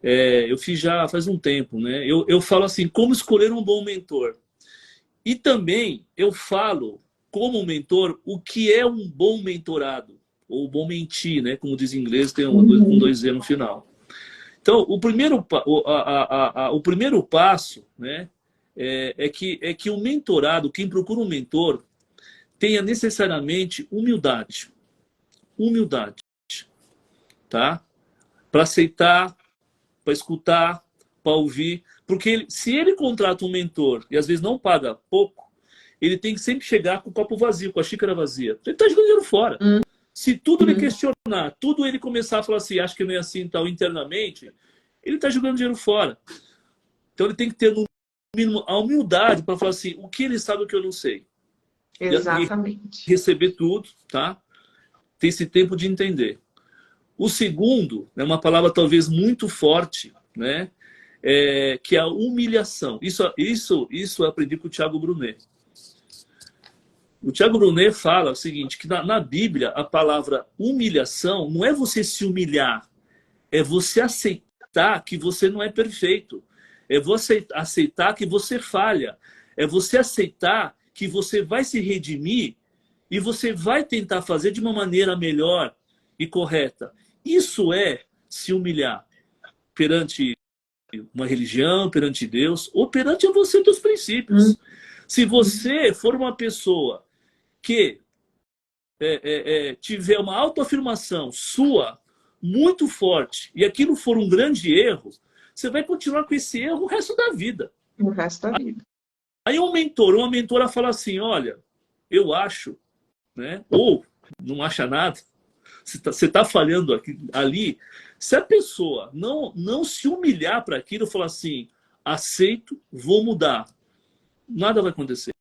S2: eu fiz já faz um tempo, né? Eu falo assim, como escolher um bom mentor. E também eu falo, como mentor, o que é um bom mentorado. Ou bom mentir, né? Como diz em inglês, tem com 2 Z no final. Então, o primeiro passo, né, é que o mentorado, quem procura um mentor, tenha necessariamente humildade. Humildade. Tá? Para aceitar, para escutar, para ouvir. Porque se ele contrata um mentor e às vezes não paga pouco, ele tem que sempre chegar com o copo vazio, com a xícara vazia. Ele está jogando dinheiro fora. Se tudo ele questionar, tudo ele começar a falar assim, acho que não é assim tal internamente, ele está jogando dinheiro fora. Então ele tem que ter, no mínimo, a humildade para falar assim, o que ele sabe, o que eu não sei.
S1: Exatamente.
S2: E receber tudo, tá? Ter esse tempo de entender. O segundo é uma palavra talvez muito forte, né? Que é a humilhação. Isso eu aprendi com o Thiago Brunet. O Thiago Brunet fala o seguinte, que na Bíblia a palavra humilhação não é você se humilhar, é você aceitar que você não é perfeito, é você aceitar que você falha, é você aceitar que você vai se redimir e você vai tentar fazer de uma maneira melhor e correta. Isso é se humilhar perante uma religião, perante Deus, ou perante você e teus princípios. Se você for uma pessoa que tiver uma autoafirmação sua muito forte e aquilo for um grande erro, você vai continuar com esse erro o resto da vida.
S1: O resto da vida.
S2: Aí um mentor, uma mentora fala assim, olha, eu acho, né? Ou não acha nada, você tá falhando aqui, ali. Se a pessoa não se humilhar para aquilo, falar assim, aceito, vou mudar, nada vai acontecer.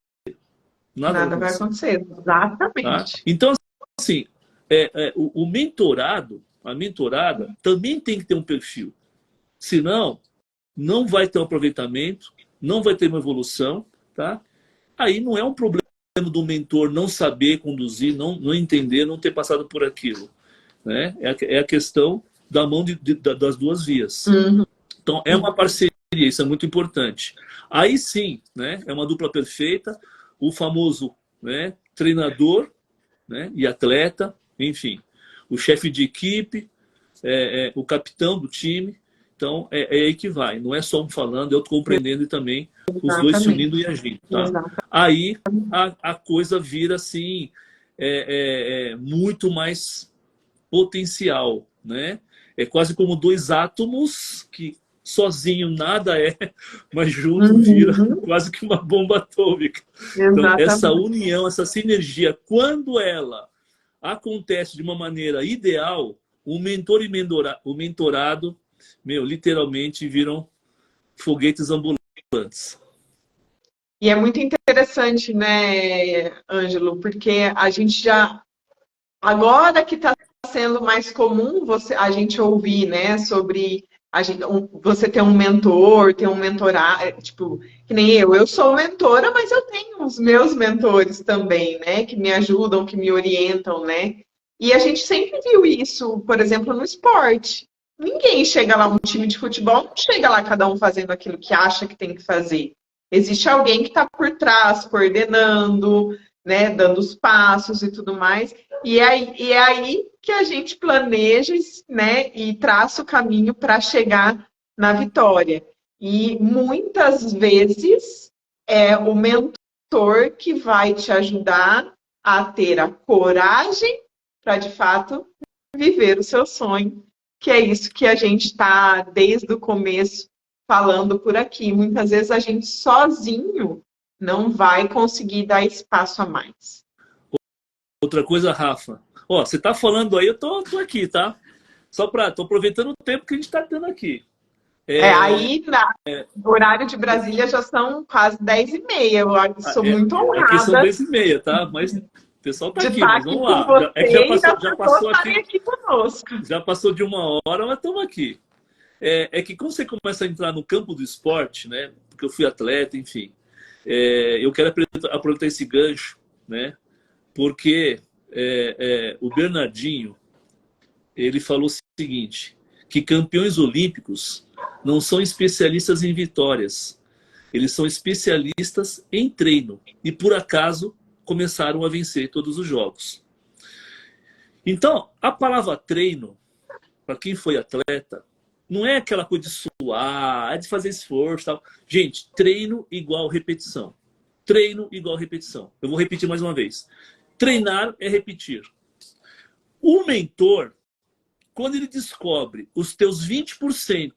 S1: Nada vai acontecer. Exatamente.
S2: Tá? Então, assim, o mentorado, a mentorada, também tem que ter um perfil. Senão, não vai ter um aproveitamento, não vai ter uma evolução. Tá? Aí não é um problema do mentor não saber conduzir, não entender, não ter passado por aquilo. Né? É a questão da mão das duas vias. Então, é uma parceria, isso é muito importante. Aí sim, né, é uma dupla perfeita, o famoso, né, treinador, né, e atleta, enfim, o chefe de equipe, o capitão do time. Então, é aí que vai. Não é só um falando, é outro compreendendo e também os dois se unindo e agindo. Tá? Aí a coisa vira assim, muito mais potencial, né? É quase como dois átomos que sozinho nada é, mas junto vira quase que uma bomba atômica. Então, essa união, essa sinergia, quando ela acontece de uma maneira ideal, o mentor e o mentorado, literalmente viram foguetes ambulantes.
S1: E é muito interessante, né, Ângelo, porque a gente já, agora que está sendo mais comum a gente ouvir, né, sobre você ter um mentor, ter um mentorado, tipo, que nem eu sou mentora, mas eu tenho os meus mentores também, né, que me ajudam, que me orientam, né, e a gente sempre viu isso, por exemplo, no esporte. Ninguém chega lá, um time de futebol, não chega lá cada um fazendo aquilo que acha que tem que fazer. Existe alguém que está por trás, coordenando, né, dando os passos e tudo mais. E é aí que a gente planeja, né, e traça o caminho para chegar na vitória. E muitas vezes é o mentor que vai te ajudar a ter a coragem para, de fato, viver o seu sonho, que é isso que a gente está, desde o começo, falando por aqui. Muitas vezes a gente sozinho não vai conseguir dar espaço a mais.
S2: Outra coisa, Rafa. Ó, você tá falando aí, eu tô aqui, tá? Tô aproveitando o tempo que a gente tá tendo aqui.
S1: Aí, no horário de Brasília, já são quase 10h30. Eu sou muito honrada.
S2: Aqui são 10h30, tá? Mas o pessoal tá aqui, mas vamos lá. Já passou
S1: aqui conosco.
S2: Já passou de 1 hora, mas estamos aqui. É que quando você começa a entrar no campo do esporte, né? Porque eu fui atleta, enfim. Eu quero aproveitar esse gancho, né? Porque o Bernardinho, ele falou o seguinte, que campeões olímpicos não são especialistas em vitórias, eles são especialistas em treino e, por acaso, começaram a vencer todos os jogos. Então, a palavra treino, para quem foi atleta, não é aquela coisa de suar, é de fazer esforço, tal. Gente, treino igual repetição. Treino igual repetição. Eu vou repetir mais uma vez. Treinar é repetir. O mentor, quando ele descobre os teus 20%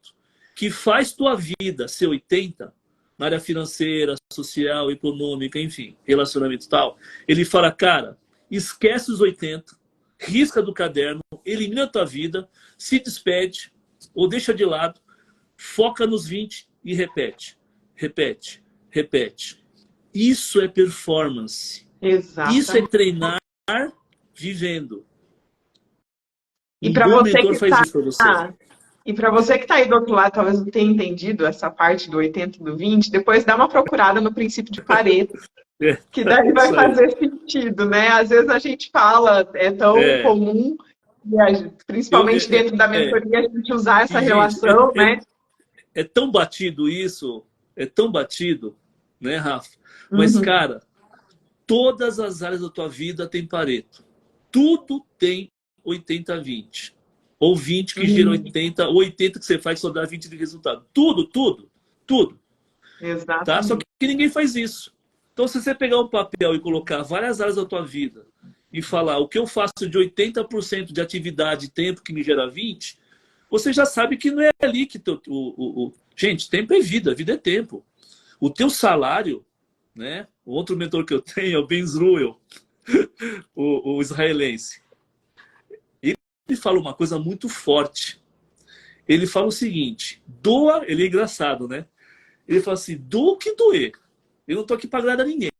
S2: que faz tua vida ser 80%, na área financeira, social, econômica, enfim, relacionamento e tal, ele fala, cara, esquece os 80%, risca do caderno, elimina a tua vida, se despede ou deixa de lado, foca nos 20 e repete, repete, repete. Isso é performance.
S1: Exatamente.
S2: Isso é treinar vivendo.
S1: E
S2: Um
S1: para
S2: bom
S1: você
S2: mentor
S1: que
S2: faz
S1: está
S2: isso para você.
S1: E para você que está aí do outro lado, talvez não tenha entendido essa parte do 80 e do 20, depois dá uma procurada no princípio de Pareto,
S2: É,
S1: que daí vai
S2: isso aí.
S1: fazer sentido, né? Às vezes a gente fala, é tão
S2: É,
S1: comum, principalmente dentro da mentoria, a gente usar essa
S2: E, gente,
S1: relação, né?
S2: é tão batido isso, é tão batido, né, Rafa? Mas,
S1: Uhum.
S2: cara, todas as áreas da tua vida tem Pareto. Tudo tem 80-20. Ou 20 que gira
S1: Uhum.
S2: 80, ou 80 que você faz só dá 20 de resultado. Tudo, tudo, tudo. Tá? Só
S1: Exatamente.
S2: que ninguém faz isso. Então, se você pegar um papel e colocar várias áreas da tua vida e falar o que eu faço de 80% de atividade e tempo que me gera 20, você já sabe que não é ali que... Gente, tempo é vida é tempo. O teu salário, né? O outro mentor que eu tenho é o Ben Zruel, o israelense. Ele fala uma coisa muito forte. Ele fala o seguinte, doa... Ele é engraçado, né? Ele fala assim, doa o que doer. Eu não tô aqui para agradar ninguém,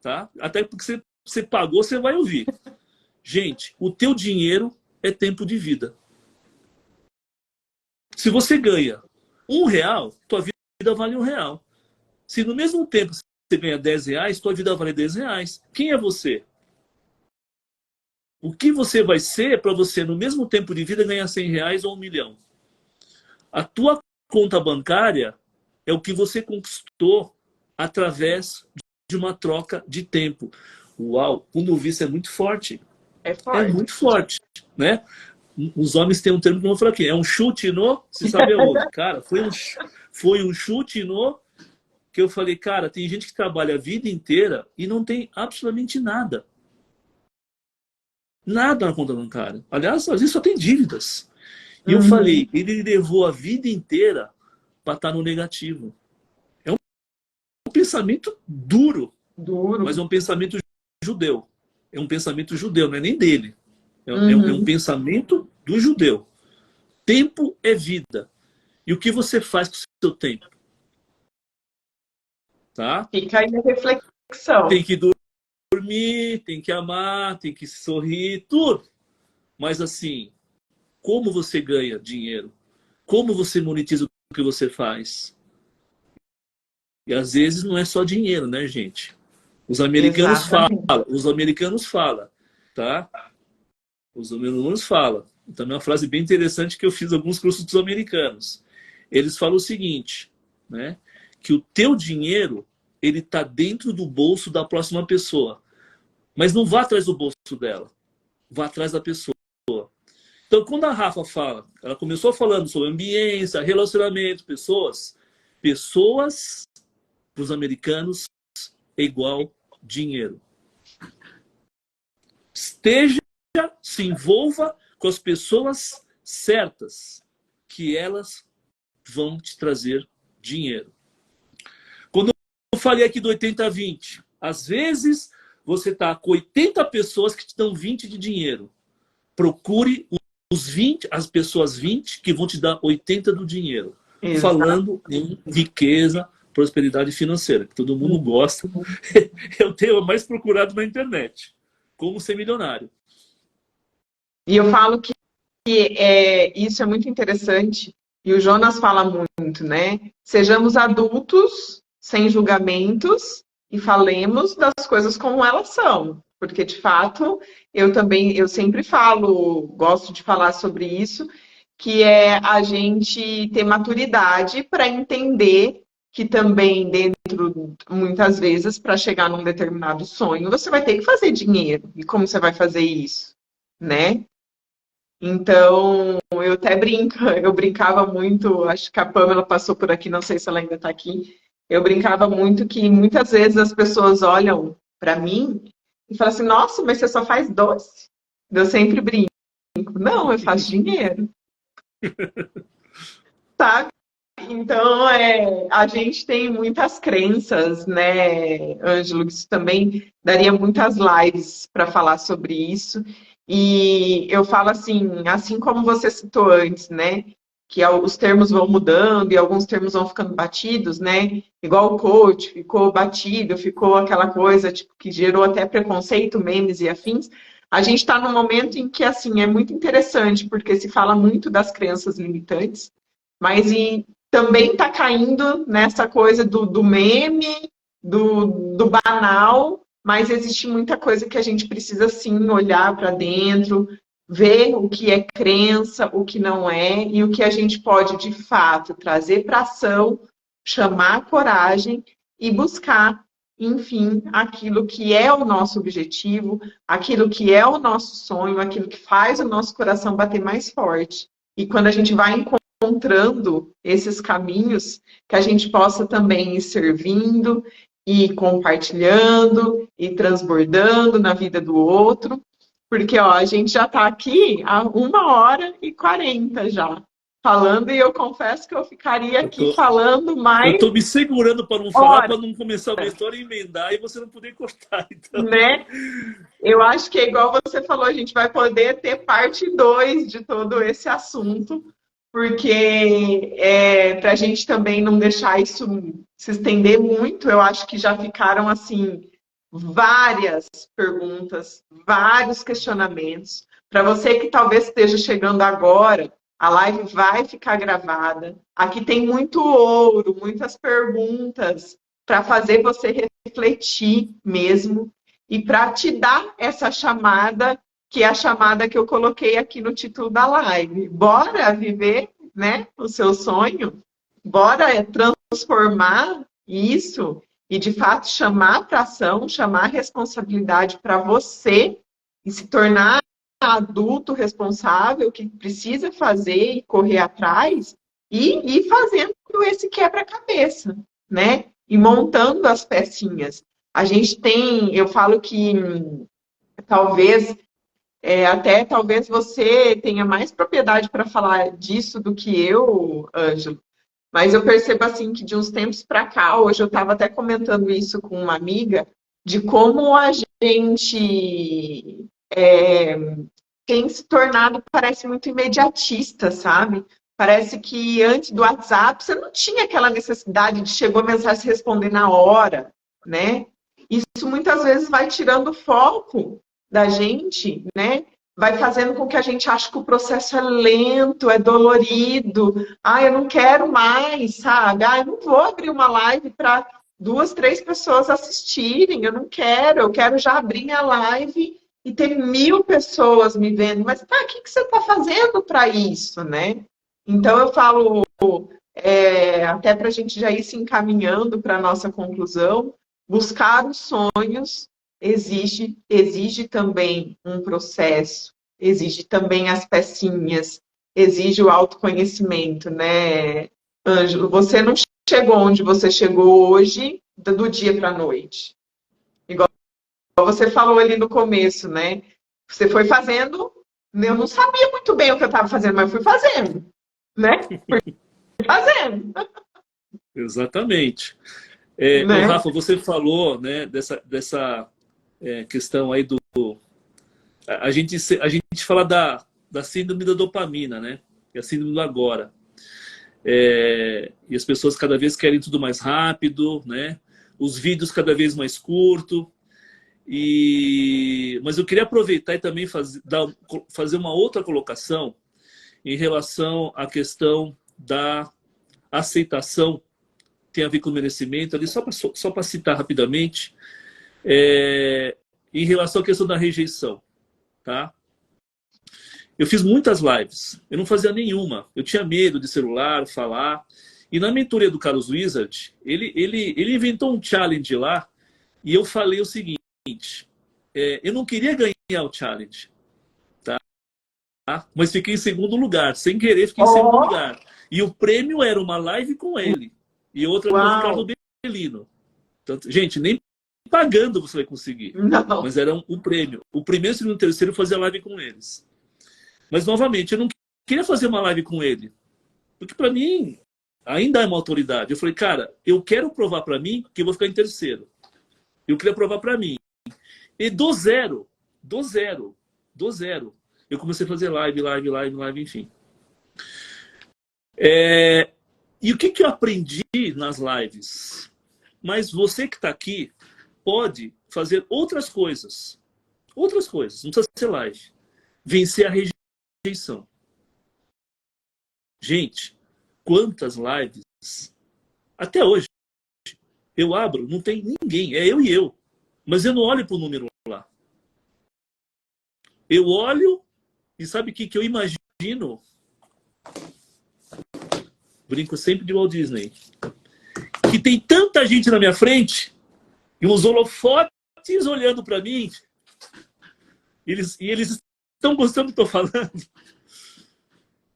S2: tá? Até porque você pagou, você vai ouvir. Gente, o teu dinheiro é tempo de vida. Se você ganha R$ 1, tua vida vale R$ 1. Se no mesmo tempo você ganha R$ 10, tua vida vale R$ 10. Quem é você? O que você vai ser para você, no mesmo tempo de vida, ganhar R$ 100 ou 1 milhão? A tua conta bancária é o que você conquistou através de uma troca de tempo. Uau, quando eu vi isso é muito forte.
S1: É
S2: É
S1: forte.
S2: muito forte, né? Os homens têm um termo que eu vou falar aqui. É um chute no, se sabe aonde. Cara, foi um chute no que eu falei, cara, tem gente que trabalha a vida inteira e não tem absolutamente nada. Nada na conta bancária. Aliás, às vezes só tem dívidas. E eu
S1: Uhum.
S2: falei, ele levou a vida inteira para estar no negativo. É um pensamento duro, mas
S1: Duro.
S2: é um pensamento judeu. É um pensamento judeu, não é nem dele. É um
S1: Uhum.
S2: pensamento do judeu. Tempo é vida. E o que você faz com o seu tempo? Tá?
S1: Fica aí a reflexão.
S2: Tem que dormir, tem que amar, tem que sorrir, tudo. Mas assim, como você ganha dinheiro? Como você monetiza o que você faz? E às vezes não é só dinheiro, né, gente?
S1: Exatamente.
S2: Os americanos falam, tá? Os americanos falam. Também é uma frase bem interessante que eu fiz alguns cursos dos americanos. Eles falam o seguinte, né? Que o teu dinheiro, ele tá dentro do bolso da próxima pessoa. Mas não vá atrás do bolso dela. Vá atrás da pessoa. Então, quando a Rafa fala, ela começou falando sobre ambiência, relacionamento, pessoas. Pessoas, para os americanos, é igual dinheiro. Esteja, se envolva com as pessoas certas, que elas vão te trazer dinheiro. Quando eu falei aqui do 80-20, às vezes você está com 80 pessoas que te dão 20 de dinheiro. Procure os 20, as pessoas 20 que vão te dar 80 do dinheiro.
S1: Exato.
S2: Falando em riqueza, prosperidade financeira, que todo mundo gosta. É o tema mais procurado na internet. Como ser milionário.
S1: E eu falo que isso é muito interessante, e o Jonas fala muito, né? Sejamos adultos, sem julgamentos, e falemos das coisas como elas são. Porque, de fato, eu sempre falo, gosto de falar sobre isso, que é a gente ter maturidade para entender que também dentro, muitas vezes, para chegar num determinado sonho, você vai ter que fazer dinheiro. E como você vai fazer isso, né? Então, eu até eu brincava muito, acho que a Pamela passou por aqui, não sei se ela ainda está aqui. Eu brincava muito que muitas vezes as pessoas olham para mim e falam assim: nossa, mas você só faz doce? Eu sempre brinco: não, eu faço dinheiro, sabe? Então, a gente tem muitas crenças, né, Ângelo? Isso também daria muitas lives para falar sobre isso. E eu falo assim como você citou antes, né? Que os termos vão mudando e alguns termos vão ficando batidos, né? Igual o coach, ficou batido, ficou aquela coisa tipo, que gerou até preconceito, memes e afins. A gente está num momento em que, assim, é muito interessante, porque se fala muito das crenças limitantes, mas também está caindo nessa coisa do meme, do banal, mas existe muita coisa que a gente precisa, sim, olhar para dentro, ver o que é crença, o que não é, e o que a gente pode, de fato, trazer para ação, chamar a coragem e buscar, enfim, aquilo que é o nosso objetivo, aquilo que é o nosso sonho, aquilo que faz o nosso coração bater mais forte. E quando a gente vai encontrando esses caminhos, que a gente possa também ir servindo, e compartilhando, e transbordando na vida do outro, porque ó, a gente já está aqui há 1h40 já falando, e eu confesso que eu ficaria
S2: Eu
S1: aqui
S2: tô,
S1: falando
S2: eu
S1: mais
S2: tô me segurando para não falar,
S1: horas,
S2: para não começar uma história e emendar e você não poder cortar. Então,
S1: né? Eu acho que é igual você falou, a gente vai poder ter parte 2 de todo esse assunto, porque para a gente também não deixar isso se estender muito, eu acho que já ficaram assim várias perguntas, vários questionamentos. Para você que talvez esteja chegando agora, a live vai ficar gravada. Aqui tem muito ouro, muitas perguntas para fazer você refletir mesmo e para te dar essa chamada, que é a chamada que eu coloquei aqui no título da live. Bora viver, né, o seu sonho? Bora transformar isso e, de fato, chamar para ação, chamar a responsabilidade para você e se tornar adulto responsável que precisa fazer e correr atrás e ir fazendo esse quebra-cabeça, né? E montando as pecinhas. A gente tem, eu falo que talvez, até talvez você tenha mais propriedade para falar disso do que eu, Ângelo, mas eu percebo assim que de uns tempos para cá, hoje eu estava até comentando isso com uma amiga, de como a gente tem se tornado, parece muito imediatista, sabe? Parece que antes do WhatsApp você não tinha aquela necessidade de chegou a mensagem se responder na hora, né? Isso muitas vezes vai tirando o foco da gente, né? Vai fazendo com que a gente ache que o processo é lento, é dolorido. Ah, eu não quero mais, sabe? Ah, eu não vou abrir uma live para 2, 3 pessoas assistirem. Eu quero já abrir minha live e ter 1000 pessoas me vendo. Mas tá, o que você está fazendo para isso, né? Então eu falo, até para a gente já ir se encaminhando para a nossa conclusão, buscar os sonhos exige também um processo, exige também as pecinhas, exige o autoconhecimento, né, Ângelo? Você não chegou onde você chegou hoje do dia para a noite. Igual você falou ali no começo, né? Você foi fazendo, eu não sabia muito bem o que eu estava fazendo, mas fui fazendo, né? Fui fazendo.
S2: exatamente.
S1: Né?
S2: Rafa, você falou, né, dessa questão aí do... A gente fala da síndrome da dopamina, né? Que é a síndrome do agora. E as pessoas cada vez querem tudo mais rápido, né? Os vídeos cada vez mais curtos. Mas eu queria aproveitar e também fazer uma outra colocação em relação à questão da aceitação, tem a ver com o merecimento, ali só para citar rapidamente, em relação à questão da rejeição. Tá? Eu fiz muitas lives, eu não fazia nenhuma, eu tinha medo de celular, falar, e na mentoria do Carlos Wizard, ele inventou um challenge lá, e eu falei o seguinte, eu não queria ganhar o challenge, tá? Mas fiquei em segundo lugar, sem querer fiquei em segundo lugar, e o prêmio era uma live com ele, e outra com o Ricardo Bellino. Então, gente, nem pagando você vai conseguir.
S1: Não.
S2: Mas era um prêmio. O primeiro, segundo e terceiro eu fazia live com eles. Mas, novamente, eu não queria fazer uma live com ele. Porque, para mim, ainda é uma autoridade. Eu falei, cara, eu quero provar para mim que eu vou ficar em terceiro. Eu queria provar para mim. E do zero, do zero. Eu comecei a fazer live, enfim. E o que eu aprendi nas lives? Mas você que está aqui pode fazer outras coisas. Outras coisas, não precisa ser live. Vencer a rejeição. Gente, quantas lives, até hoje, eu abro, não tem ninguém, é eu e eu. Mas eu não olho para o número lá. Eu olho e sabe o que eu imagino? Brinco sempre de Walt Disney. Que tem tanta gente na minha frente e uns holofotes olhando para mim. Eles estão gostando do que eu estou falando.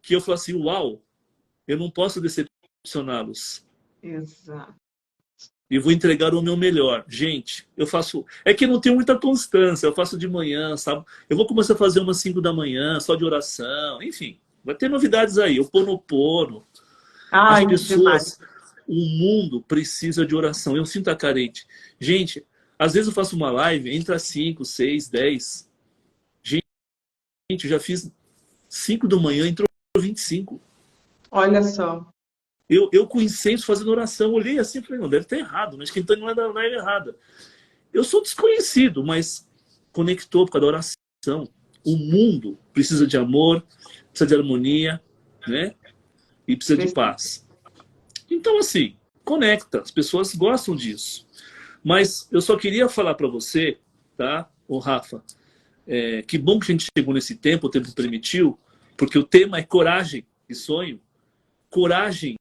S2: Que eu falo assim, uau, eu não posso decepcioná-los.
S1: Exato.
S2: E vou entregar o meu melhor. Gente, eu faço... É que não tenho muita constância. Eu faço de manhã, sabe? Eu vou começar a fazer umas 5 da manhã, só de oração. Enfim, vai ter novidades aí. O Ponopono. As pessoas... O mundo precisa de oração. Eu sinto a carente. Gente, às vezes eu faço uma live, entra 5, 6, 10. Gente, eu já fiz 5 da manhã, entrou 25.
S1: Olha só.
S2: Eu com incenso fazendo oração, olhei assim e falei, não, deve estar errado, mas quem está indo na live errada. Eu sou desconhecido, mas conectou por causa da oração. O mundo precisa de amor, precisa de harmonia, né? E precisa de paz. Então, assim, conecta. As pessoas gostam disso. Mas eu só queria falar para você, tá, ô Rafa, que bom que a gente chegou nesse tempo, o tempo permitiu, porque o tema é coragem e sonho. Coragem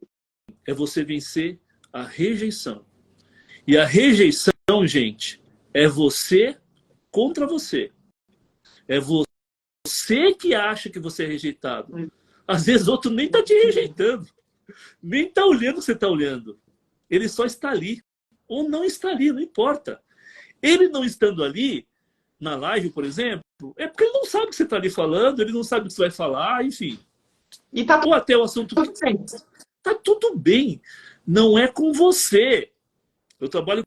S2: é você vencer a rejeição. E a rejeição, gente, é você contra você. É você que acha que você é rejeitado. Às vezes o outro nem está te rejeitando. Nem está olhando o que você está olhando. Ele só está ali. Ou não está ali, não importa. Ele não estando ali, na live, por exemplo, é porque ele não sabe o que você está ali falando, ele não sabe o que você vai falar, enfim.
S1: E tá
S2: ou até o assunto
S1: tudo bem.
S2: Tá tudo bem. Não é com você. Eu trabalho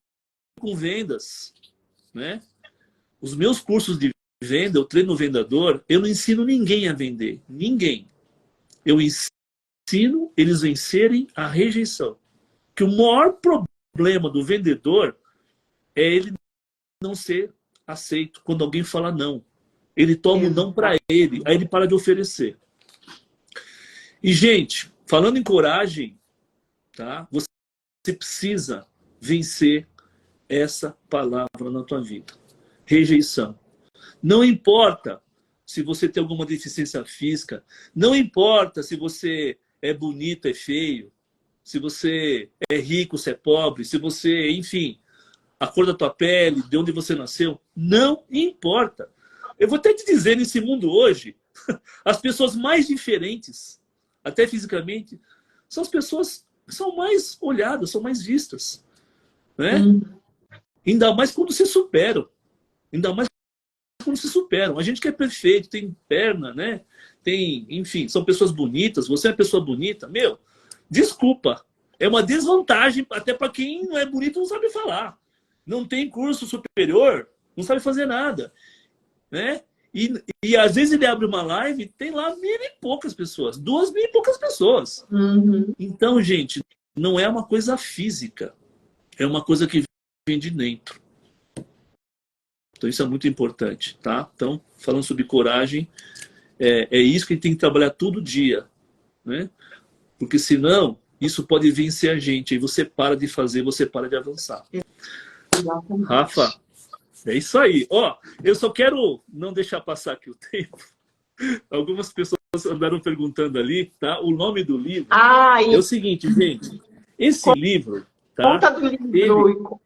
S2: com vendas, né? Os meus cursos de venda, eu treino vendedor, eu não ensino ninguém a vender. Ninguém. Eu ensino eles vencerem a rejeição. Que o maior problema do vendedor é ele não ser aceito quando alguém fala não. Ele toma o não para ele, aí ele para de oferecer. E, gente, falando em coragem, tá? Você precisa vencer essa palavra na tua vida. Rejeição. Não importa se você tem alguma deficiência física, não importa se você é bonito, é feio, se você é rico, se é pobre, se você, enfim, a cor da tua pele, de onde você nasceu, não importa. Eu vou até te dizer, nesse mundo hoje, as pessoas mais diferentes, até fisicamente, são as pessoas que são mais olhadas, são mais vistas. Né? Ainda mais quando se superam. Ainda mais quando se superam. A gente que é perfeito, tem perna, né? Tem, enfim, são pessoas bonitas. Você é uma pessoa bonita, meu, desculpa. É uma desvantagem até para quem não é bonito, não sabe falar. Não tem curso superior, não sabe fazer nada. Né? E às vezes ele abre uma live, tem lá 1.000 e poucas pessoas, 2.000 e poucas pessoas. Então, gente, não é uma coisa física, é uma coisa que vem de dentro. Então isso é muito importante, tá? Então, falando sobre coragem, é isso que a gente tem que trabalhar todo dia, né? Porque senão, isso pode vencer a gente, aí você para de fazer, você para de avançar.
S1: Exatamente.
S2: Rafa, é isso aí. Ó, eu só quero não deixar passar aqui o tempo. Algumas pessoas andaram perguntando ali, tá? O nome do livro é o seguinte, gente. Esse livro, tá?
S1: Conta do livro.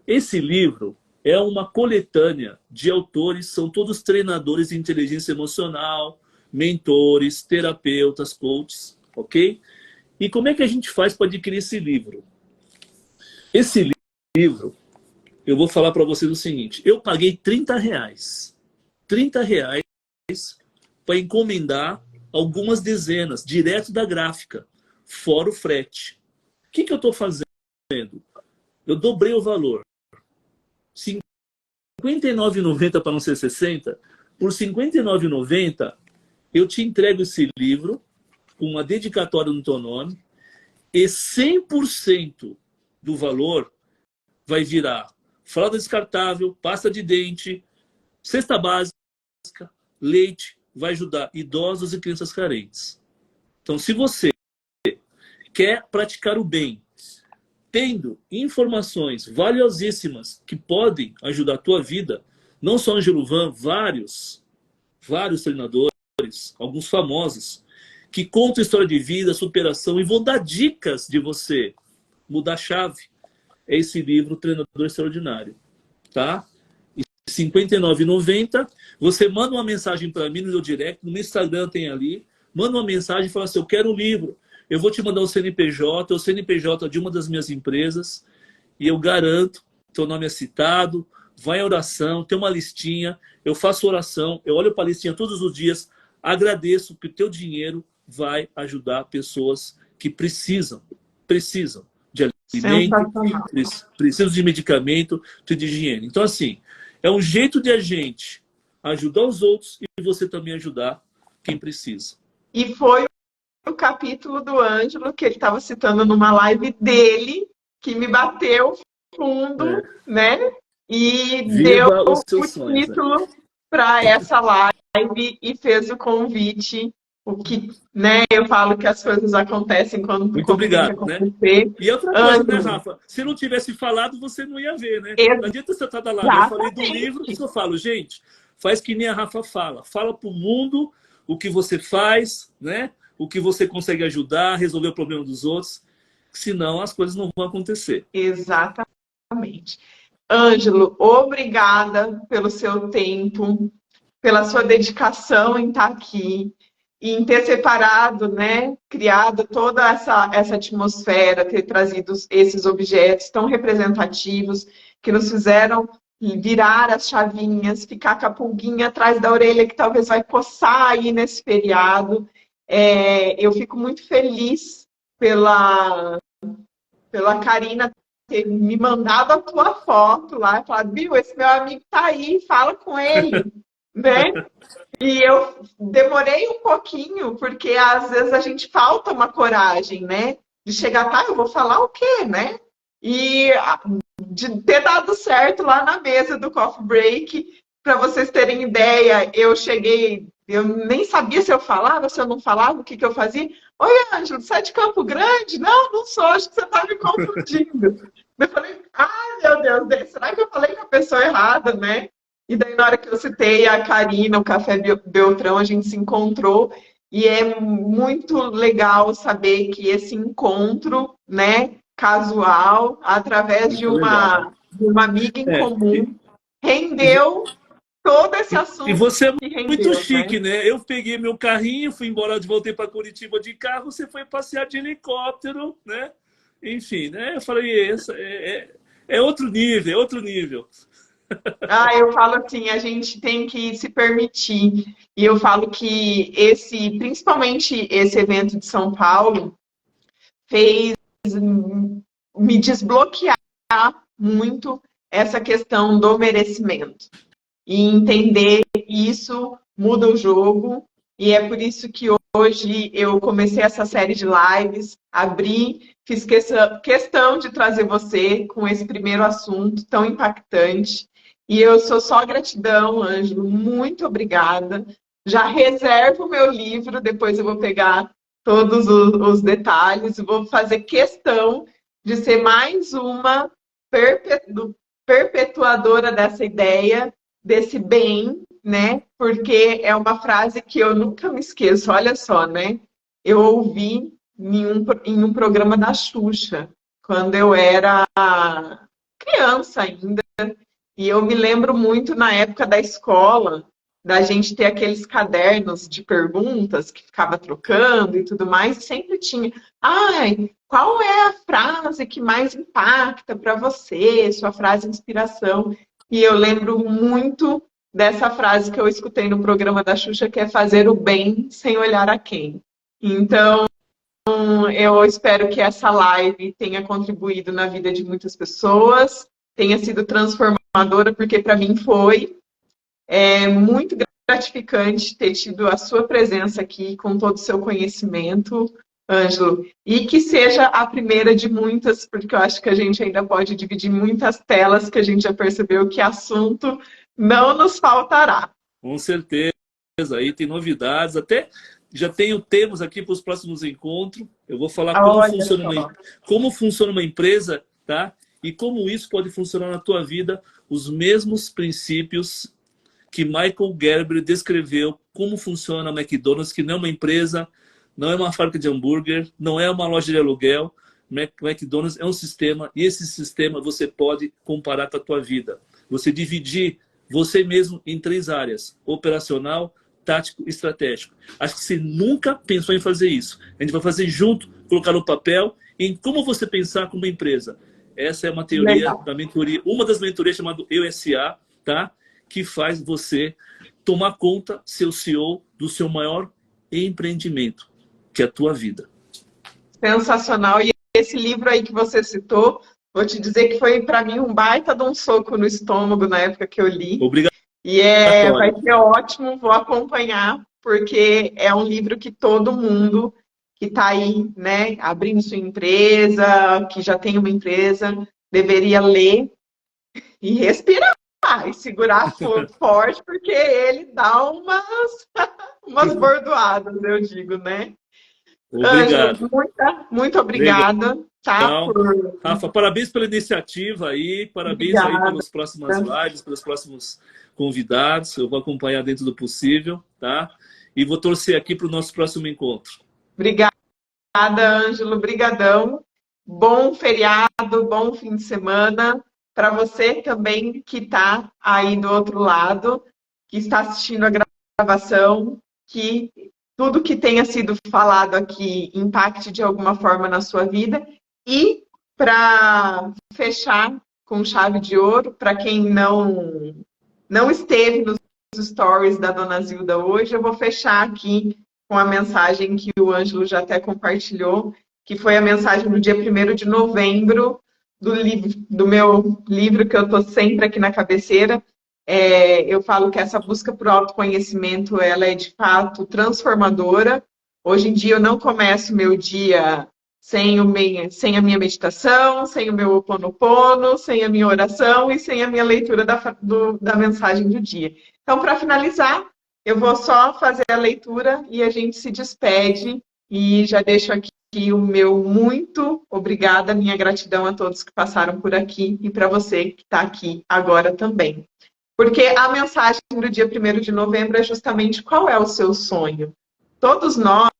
S2: Esse livro é uma coletânea de autores, são todos treinadores de inteligência emocional, mentores, terapeutas, coaches, ok? E como é que a gente faz para adquirir esse livro? Esse livro, eu vou falar para vocês o seguinte, eu paguei R$30. R$30 para encomendar algumas dezenas, direto da gráfica, fora o frete. O que eu estou fazendo? Eu dobrei o valor. R$59,90 para não ser 60, Por R$ 59,90, eu te entrego esse livro com uma dedicatória no teu nome e 100% do valor vai virar fralda descartável, pasta de dente, cesta básica, leite, vai ajudar idosos e crianças carentes. Então, se você quer praticar o bem, tendo informações valiosíssimas que podem ajudar a tua vida, não só Ângelo Van, vários treinadores, alguns famosos, que contam história de vida, superação e vão dar dicas de você mudar a chave. É esse livro, Treinador Extraordinário. Tá? E R$ 59,90. Você manda uma mensagem para mim no meu direct, no meu Instagram tem ali. Manda uma mensagem e fala assim, eu quero o livro. Eu vou te mandar o CNPJ, o CNPJ de uma das minhas empresas, e eu garanto, teu nome é citado, vai à oração, tem uma listinha, eu faço oração, eu olho para a listinha todos os dias, agradeço que o teu dinheiro vai ajudar pessoas que precisam de alimento, precisam de medicamento, de higiene. Então, assim, é um jeito de a gente ajudar os outros e você também ajudar quem precisa.
S1: E foi o capítulo do Ângelo, que ele estava citando numa live dele, que me bateu fundo, né? E
S2: Viva
S1: deu
S2: os seus
S1: o
S2: sonhos,
S1: título para essa live e fez o convite. O que, né? Eu falo que as coisas acontecem quando
S2: muito obrigado,
S1: tem que acontecer.
S2: Né? E outra coisa, né, Rafa? Se não tivesse falado, você não ia ver, né? Não adianta você estar da live. Eu falei do livro, que eu falo, gente, faz que nem a Rafa fala. Fala para o mundo o que você faz, né? O que você consegue ajudar, resolver o problema dos outros, senão as coisas não vão acontecer.
S1: Exatamente. Ângelo, obrigada pelo seu tempo, pela sua dedicação em estar aqui, em ter separado, né, criado toda essa atmosfera, ter trazido esses objetos tão representativos que nos fizeram virar as chavinhas, ficar com a pulguinha atrás da orelha que talvez vai coçar aí nesse feriado. Eu fico muito feliz pela Karina ter me mandado a tua foto lá e falado, viu, esse meu amigo tá aí, fala com ele, né? E eu demorei um pouquinho, porque às vezes a gente falta uma coragem, né? De chegar, tá, eu vou falar o quê, né? E de ter dado certo lá na mesa do Coffee Break, para vocês terem ideia, eu cheguei, eu nem sabia se eu falava, se eu não falava, o que eu fazia. Oi, Ângelo, você é de Campo Grande? Não, não sou, acho que você está me confundindo. Eu falei, ai, meu Deus, será que eu falei com a pessoa errada, né? E daí, na hora que eu citei a Karina, o Café Beltrão, a gente se encontrou. E é muito legal saber que esse encontro, né, casual, através de uma amiga em comum, rendeu todo esse assunto.
S2: E você é muito chique, né? Eu peguei meu carrinho, fui embora, voltei para Curitiba de carro, você foi passear de helicóptero, né? Enfim, né? Eu falei, é outro nível, é outro nível.
S1: Eu falo assim, a gente tem que se permitir. E eu falo que principalmente esse evento de São Paulo, fez me desbloquear muito essa questão do merecimento. E entender isso muda o jogo. E é por isso que hoje eu comecei essa série de lives, fiz questão de trazer você com esse primeiro assunto tão impactante. E eu sou só gratidão, Ângelo, muito obrigada. Já reservo o meu livro, depois eu vou pegar todos os detalhes, vou fazer questão de ser mais uma perpetuadora dessa ideia, desse bem, né? Porque é uma frase que eu nunca me esqueço, olha só, né? Eu ouvi em um programa da Xuxa, quando eu era criança ainda, e eu me lembro muito na época da escola, da gente ter aqueles cadernos de perguntas que ficava trocando e tudo mais, e sempre tinha, qual é a frase que mais impacta para você, sua frase de inspiração? E eu lembro muito dessa frase que eu escutei no programa da Xuxa, que é fazer o bem sem olhar a quem. Então, eu espero que essa live tenha contribuído na vida de muitas pessoas, tenha sido transformadora, porque para mim foi muito gratificante ter tido a sua presença aqui com todo o seu conhecimento, Ângelo, e que seja a primeira de muitas, porque eu acho que a gente ainda pode dividir muitas telas, que a gente já percebeu que assunto não nos faltará.
S2: Com certeza, aí tem novidades, até já tenho temas aqui para os próximos encontros. Eu vou falar como funciona uma empresa, tá? E como isso pode funcionar na tua vida, os mesmos princípios que Michael Gerber descreveu, como funciona a McDonald's, que não é uma empresa, não é uma fábrica de hambúrguer, não é uma loja de aluguel. McDonald's é um sistema, e esse sistema você pode comparar com a tua vida. Você dividir você mesmo em 3 áreas: operacional, tático e estratégico. Acho que você nunca pensou em fazer isso. A gente vai fazer junto, colocar no papel, em como você pensar como empresa. Essa é uma teoria da mentoria, uma das mentorias chamada EUSA, tá? Que faz você tomar conta, ser o CEO do seu maior empreendimento, que é a tua vida.
S1: Sensacional. E esse livro aí que você citou, vou te dizer que foi para mim um baita de um soco no estômago na época que eu li.
S2: Obrigado.
S1: E vai ser ótimo, vou acompanhar, porque é um livro que todo mundo que está aí, né, abrindo sua empresa, que já tem uma empresa, deveria ler e respirar e segurar forte, porque ele dá umas bordoadas, eu digo, né?
S2: Obrigado.
S1: Ângelo, muito obrigada. Tá,
S2: Rafa, parabéns pela iniciativa aí, parabéns aí pelas próximas lives, pelos próximos convidados. Eu vou acompanhar dentro do possível, tá? E vou torcer aqui para o nosso próximo encontro.
S1: Obrigada, Ângelo, brigadão. Bom feriado, bom fim de semana. Para você também que está aí do outro lado, que está assistindo a gravação, que tudo que tenha sido falado aqui impacte de alguma forma na sua vida. E para fechar com chave de ouro, para quem não esteve nos stories da Dona Zilda hoje, eu vou fechar aqui com a mensagem que o Ângelo já até compartilhou, que foi a mensagem do dia 1º de novembro, do meu livro, que eu estou sempre aqui na cabeceira. Eu falo que essa busca por autoconhecimento, ela é de fato transformadora. Hoje em dia eu não começo meu dia sem a minha meditação, sem o meu Ho oponopono, sem a minha oração e sem a minha leitura da mensagem do dia. Então, para finalizar, eu vou só fazer a leitura e a gente se despede. E já deixo aqui o meu muito obrigada, minha gratidão a todos que passaram por aqui e para você que está aqui agora também. Porque a mensagem do dia 1º de novembro é justamente qual é o seu sonho. Todos nós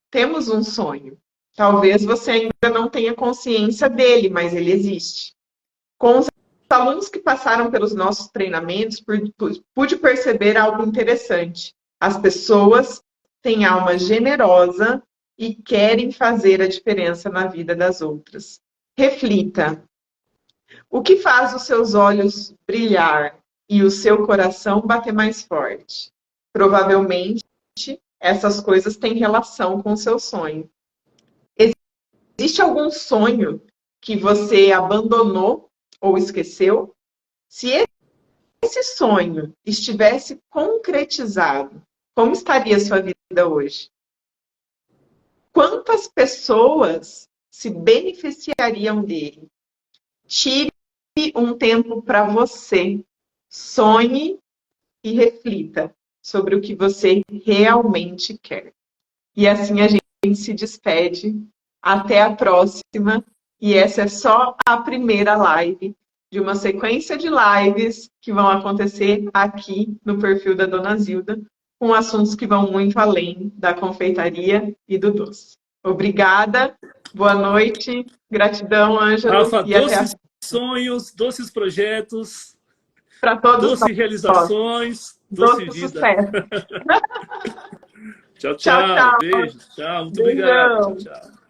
S1: temos um sonho. Talvez você ainda não tenha consciência dele, mas ele existe. Com os alunos que passaram pelos nossos treinamentos, pude perceber algo interessante. As pessoas têm alma generosa e querem fazer a diferença na vida das outras. Reflita. O que faz os seus olhos brilhar e o seu coração bater mais forte? Provavelmente, essas coisas têm relação com o seu sonho. Existe algum sonho que você abandonou ou esqueceu? Se esse sonho estivesse concretizado, como estaria a sua vida hoje? Quantas pessoas se beneficiariam dele? Tire um tempo para você. Sonhe e reflita sobre o que você realmente quer. E assim a gente se despede. Até a próxima. E essa é só a primeira live de uma sequência de lives que vão acontecer aqui no perfil da Dona Zilda, com assuntos que vão muito além da confeitaria e do doce. Obrigada, boa noite, gratidão, Ângelo.
S2: Rafa, doces sonhos, doces projetos,
S1: para todos
S2: doces realizações, doce vida.
S1: Sucesso.
S2: Tchau, tchau. Beijo, tchau. Muito obrigado. Tchau.